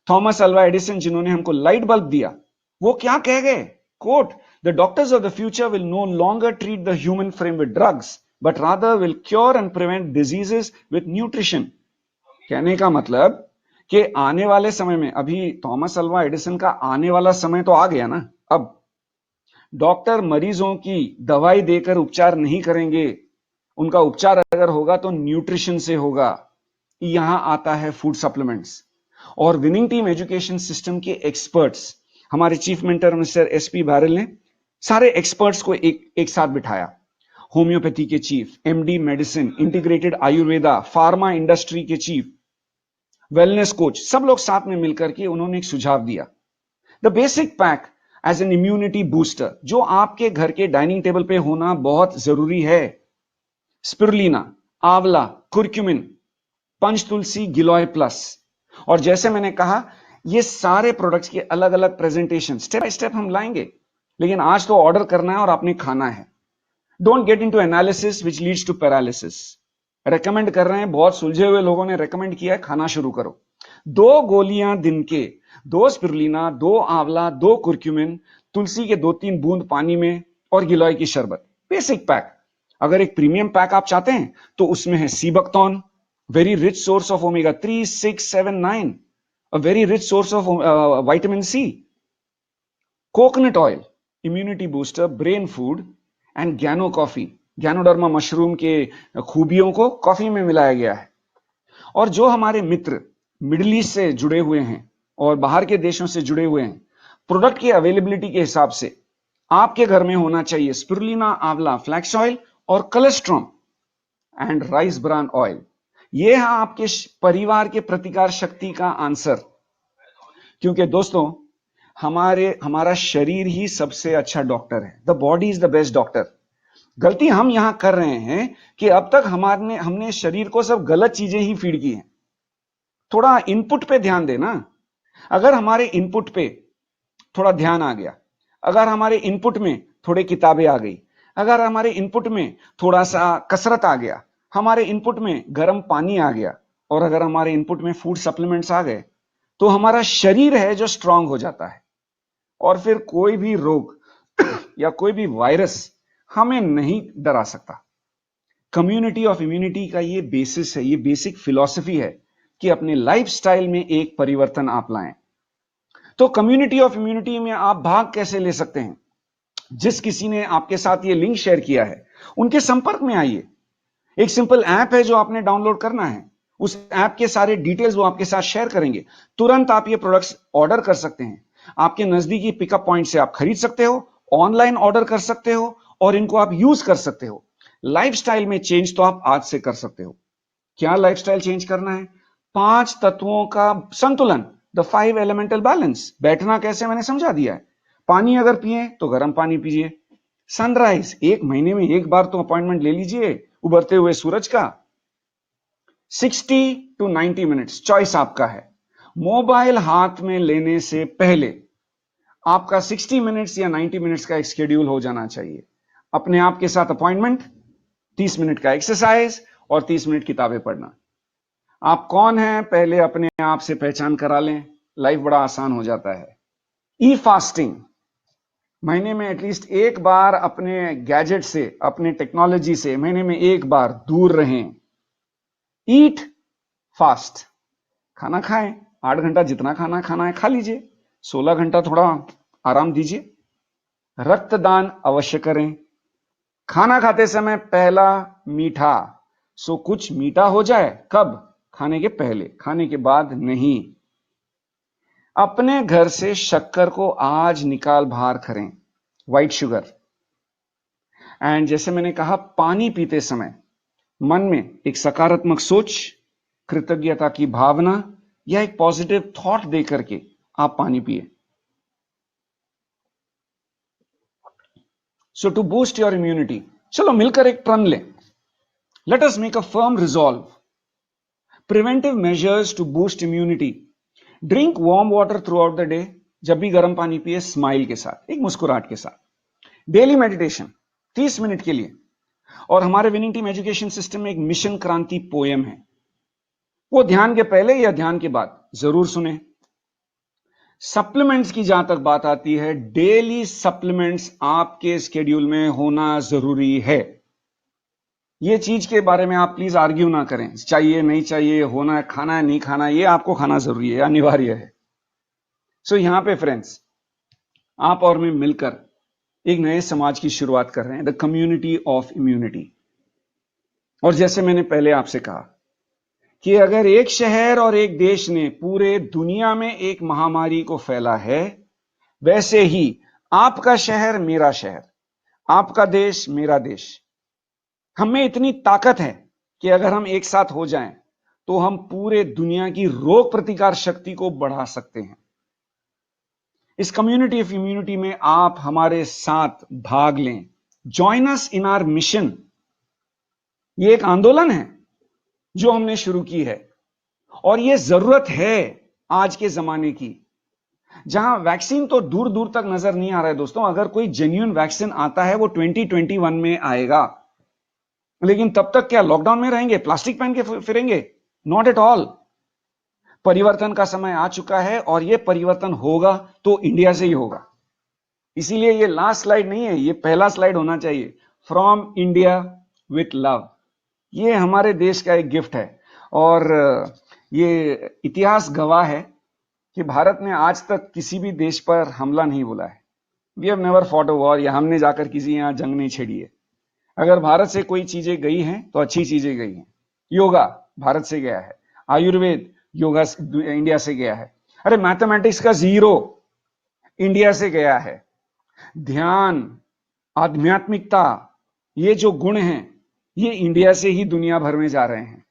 Thomas Alva Edison, जिन्होंने हमको लाइट बल्ब दिया, वो क्या कह गए? Quote, the doctors of the future will no longer treat the human frame with drugs, but rather will cure and prevent diseases with nutrition. कहने का मतलब कि आने वाले समय में, अभी थॉमस अल्वा एडिसन का आने वाला समय तो आ गया ना, अब डॉक्टर मरीजों की दवाई देकर उपचार नहीं करेंगे। उनका उपचार अगर होगा तो न्यूट्रिशन से होगा। यहां आता है फूड सप्लीमेंट्स। और विनिंग टीम एजुकेशन सिस्टम के एक्सपर्ट्स, हमारे chief mentor mister SP barrel ने सारे एक्सपर्ट्स को एक साथ बिठाया। होम्योपैथी के chief, MD medicine, integrated Ayurveda, pharma industry के चीफ, वेलनेस कोच, सब लोग साथ में मिलकर के उन्होंने एक सुझाव दिया। The basic pack as an immunity booster, जो आपके घर के डाइनिंग टेबल पे होना बहुत जरूरी है। स्पिरुलिना, आंवला, कुर्क्यूमिन, पंचतुलसी, गिलोय प्लस। और जैसे मैंने कहा, ये सारे प्रोडक्ट्स के अलग अलग प्रेजेंटेशन स्टेप बाय स्टेप हम लाएंगे, लेकिन आज तो ऑर्डर करना है और आपने खाना है। Don't get into analysis which leads to paralysis. Recommend कर रहे हैं, बहुत सुलझे हुए लोगों ने रेकमेंड किया है, खाना शुरू करो। 2 गोलियां दिन के, 2 स्पिरुलिना, 2 आंवला, 2 कुर्क्यूमिन, तुलसी के 2-3 बूंद पानी में, और गिलोय की शरबत। Basic pack. अगर एक प्रीमियम पैक आप चाहते हैं तो उसमें है sea buckthorn, very rich source of omega 3, 6, 7, 9, a very rich source of vitamin C, coconut oil, immunity booster, brain food, and Gano coffee. Ganoderma mushroom के खूबियों को कॉफी में मिलाया गया है। और जो हमारे मित्र मिडिल ईस्ट से जुड़े हुए हैं और बाहर के देशों से जुड़े हुए हैं, प्रोडक्ट की अवेलेबिलिटी के हिसाब से आपके घर में होना चाहिए स्पिरुलिना, आंवला, फ्लैक्स ऑयल और colostrum and rice bran oil. ये है आपके परिवार के प्रतिकार शक्ति का आंसर। क्योंकि दोस्तों, हमारा शरीर ही सबसे अच्छा डॉक्टर है। The body is the best doctor. गलती हम यहां कर रहे हैं कि अब तक हमने शरीर को सब गलत चीजें ही फीड की हैं। थोड़ा इनपुट पे ध्यान देना। अगर हमारे इनपुट पे थोड़ा ध्यान आ गया, अगर हमारे इनपुट में थोड़ी किताबें आ गई, अगर हमारे इनपुट में थोड़ा सा कसरत आ गया, हमारे इनपुट में गर्म पानी आ गया, और अगर हमारे इनपुट में फूड सप्लीमेंट्स आ गए, तो हमारा शरीर है जो स्ट्रांग हो जाता है। और फिर कोई भी रोग या कोई भी वायरस हमें नहीं डरा सकता। कम्युनिटी ऑफ इम्यूनिटी का ये बेसिस है, ये बेसिक फिलॉसफी है कि अपने लाइफस्टाइल में एक परिवर्तन आप लाएं। तो कम्युनिटी ऑफ इम्यूनिटी में आप भाग कैसे ले सकते हैं? जिस किसी ने आपके साथ ये लिंक शेयर किया है, उनके संपर्क में आइए। एक सिंपल ऐप है जो आपने डाउनलोड करना है। उस ऐप के सारे डिटेल्स वो आपके साथ शेयर करेंगे। तुरंत आप ये प्रोडक्ट्स ऑर्डर कर सकते हैं। आपके नजदीकी पिकअप पॉइंट से आप खरीद सकते हो, ऑनलाइन ऑर्डर कर सकते हो, और इनको आप यूज कर सकते हो। लाइफस्टाइल में चेंज तो आप आज से कर सकते हो। क्या लाइफस्टाइल चेंज करना है? 5 तत्वों का संतुलन, द 5 एलिमेंटल बैलेंस। बैठना कैसे, मैंने समझा दिया है। पानी अगर पिए तो गर्म पानी पीजिए। सनराइज, 1 महीने में 1 बार तो अपॉइंटमेंट ले लीजिए उभरते हुए सूरज का। 60 to 90 मिनट्स चॉइस आपका है। मोबाइल हाथ में लेने से पहले आपका 60 मिनट्स या 90 मिनट्स का एक शेड्यूल हो जाना चाहिए। अपने आप के साथ अपॉइंटमेंट, 30 मिनट का एक्सरसाइज और 30 मिनट किताबें पढ़ना। आप कौन हैं, पहले अपने आप से पहचान करा लें। लाइफ बड़ा आसान हो जाता है। ई फास्टिंग, महीने में एटलीस्ट 1 बार अपने गैजेट से, अपने टेक्नोलॉजी से महीने में 1 बार दूर रहें। ईट फास्ट, खाना खाएं। 8 घंटा जितना खाना खाना है खा लीजिए। 16 घंटा थोड़ा आराम दीजिए। रक्तदान अवश्य करें। खाना खाते समय पहला मीठा, सो कुछ मीठा हो जाए, कब? खाने के पहले, खाने के बाद नहीं। अपने घर से शक्कर को आज निकाल बाहर करें, व्हाइट शुगर। एंड जैसे मैंने कहा, पानी पीते समय मन में एक सकारात्मक सोच, कृतज्ञता की भावना या एक पॉजिटिव थॉट देकर के आप पानी पिए। So to boost your immunity, चलो मिलकर एक प्रण लें। Let us make a firm resolve. Preventive measures to boost immunity. Drink warm water throughout the day. जब भी गर्म पानी पिए, स्माइल के साथ, एक मुस्कुराहट के साथ। डेली मेडिटेशन 30 मिनट के लिए। और हमारे विनिंग टीम एजुकेशन सिस्टम में एक मिशन क्रांति पोएम है, वो ध्यान के पहले या ध्यान के बाद जरूर सुने। सप्लीमेंट्स की जहां तक बात आती है, डेली सप्लीमेंट्स आपके स्केड्यूल में होना जरूरी है। ये चीज के बारे में आप प्लीज आर्ग्यू ना करें, चाहिए नहीं चाहिए, होना है, खाना है नहीं खाना, ये आपको खाना जरूरी है, अनिवार्य है। सो यहां पे फ्रेंड्स, आप और मैं मिलकर एक नए समाज की शुरुआत कर रहे हैं, द कम्युनिटी ऑफ इम्यूनिटी। और जैसे मैंने पहले आपसे कहा कि अगर एक शहर और एक देश ने पूरे दुनिया में एक महामारी को फैला है, वैसे ही आपका शहर मेरा शहर, आपका देश मेरा देश, हम में इतनी ताकत है कि अगर हम एक साथ हो जाएं तो हम पूरे दुनिया की रोग प्रतिकार शक्ति को बढ़ा सकते हैं। इस कम्युनिटी ऑफ इम्यूनिटी में आप हमारे साथ भाग लें। Join us in our mission. ये एक आंदोलन है जो हमने शुरू की है, और ये जरूरत है आज के जमाने की, जहां वैक्सीन तो दूर दूर तक नजर नहीं आ रहा है। दोस्तों, अगर कोई जेन्युइन वैक्सीन आता है वो 2021 में आएगा, लेकिन तब तक क्या लॉकडाउन में रहेंगे, प्लास्टिक पहन के फिरेंगे? Not at all. परिवर्तन का समय आ चुका है, और यह परिवर्तन होगा तो इंडिया से ही होगा। इसीलिए ये लास्ट स्लाइड नहीं है, ये पहला स्लाइड होना चाहिए। फ्रॉम इंडिया विथ लव, ये हमारे देश का एक गिफ्ट है। और ये इतिहास गवाह है कि भारत ने आज तक किसी भी देश पर हमला नहीं बोला है। We have never fought a war, या हमने जाकर किसी यहां जंग नहीं छेड़ी है। अगर भारत से कोई चीजें गई हैं तो अच्छी चीजें गई हैं। योगा भारत से गया है, आयुर्वेद योगा इंडिया से गया है। अरे मैथमेटिक्स का 0 इंडिया से गया है। ध्यान, आध्यात्मिकता, ये जो गुण हैं, ये इंडिया से ही दुनिया भर में जा रहे हैं।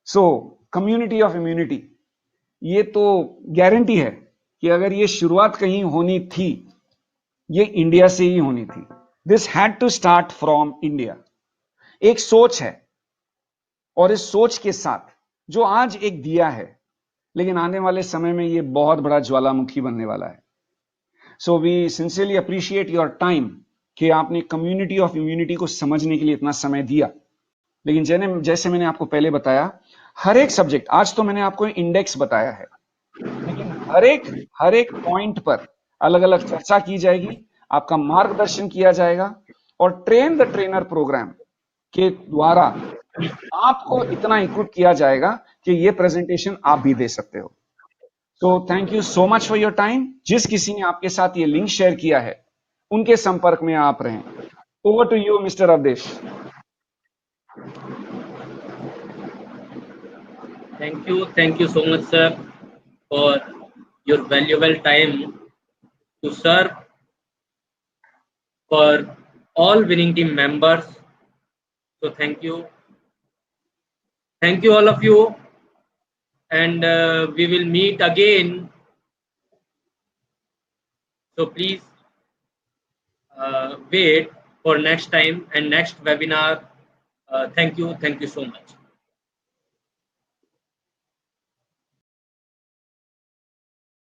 सो कम्युनिटी ऑफ इम्यूनिटी, ये तो गारंटी है कि अगर ये शुरुआत कहीं होनी थी, ये इंडिया से ही होनी थी। This had to start from India. एक सोच है, और इस सोच के साथ जो आज एक दिया है, लेकिन आने वाले समय में ये बहुत बड़ा ज्वालामुखी बनने वाला है। So we sincerely appreciate your time कि आपने कम्युनिटी ऑफ इम्यूनिटी को समझने के लिए इतना समय दिया। लेकिन जैसे मैंने आपको पहले बताया, हर एक सब्जेक्ट, आज तो मैंने आपको इंडेक्स बताया है, लेकिन हर एक पॉइंट पर अलग अलग चर्चा की जाएगी, आपका मार्गदर्शन किया जाएगा, और ट्रेन द ट्रेनर प्रोग्राम के द्वारा आपको इतना इक्विप किया जाएगा कि ये प्रेजेंटेशन आप भी दे सकते हो। तो thank you so much for your time. जिस किसी ने आपके साथ ये लिंक शेयर किया है, उनके संपर्क में आप रहें। Over to you mister Avdhesh.
Thank you so much, sir, for your valuable time to serve for all winning team members. So thank you all of you, and we will meet again. So please wait for next time and next webinar. Thank you so much.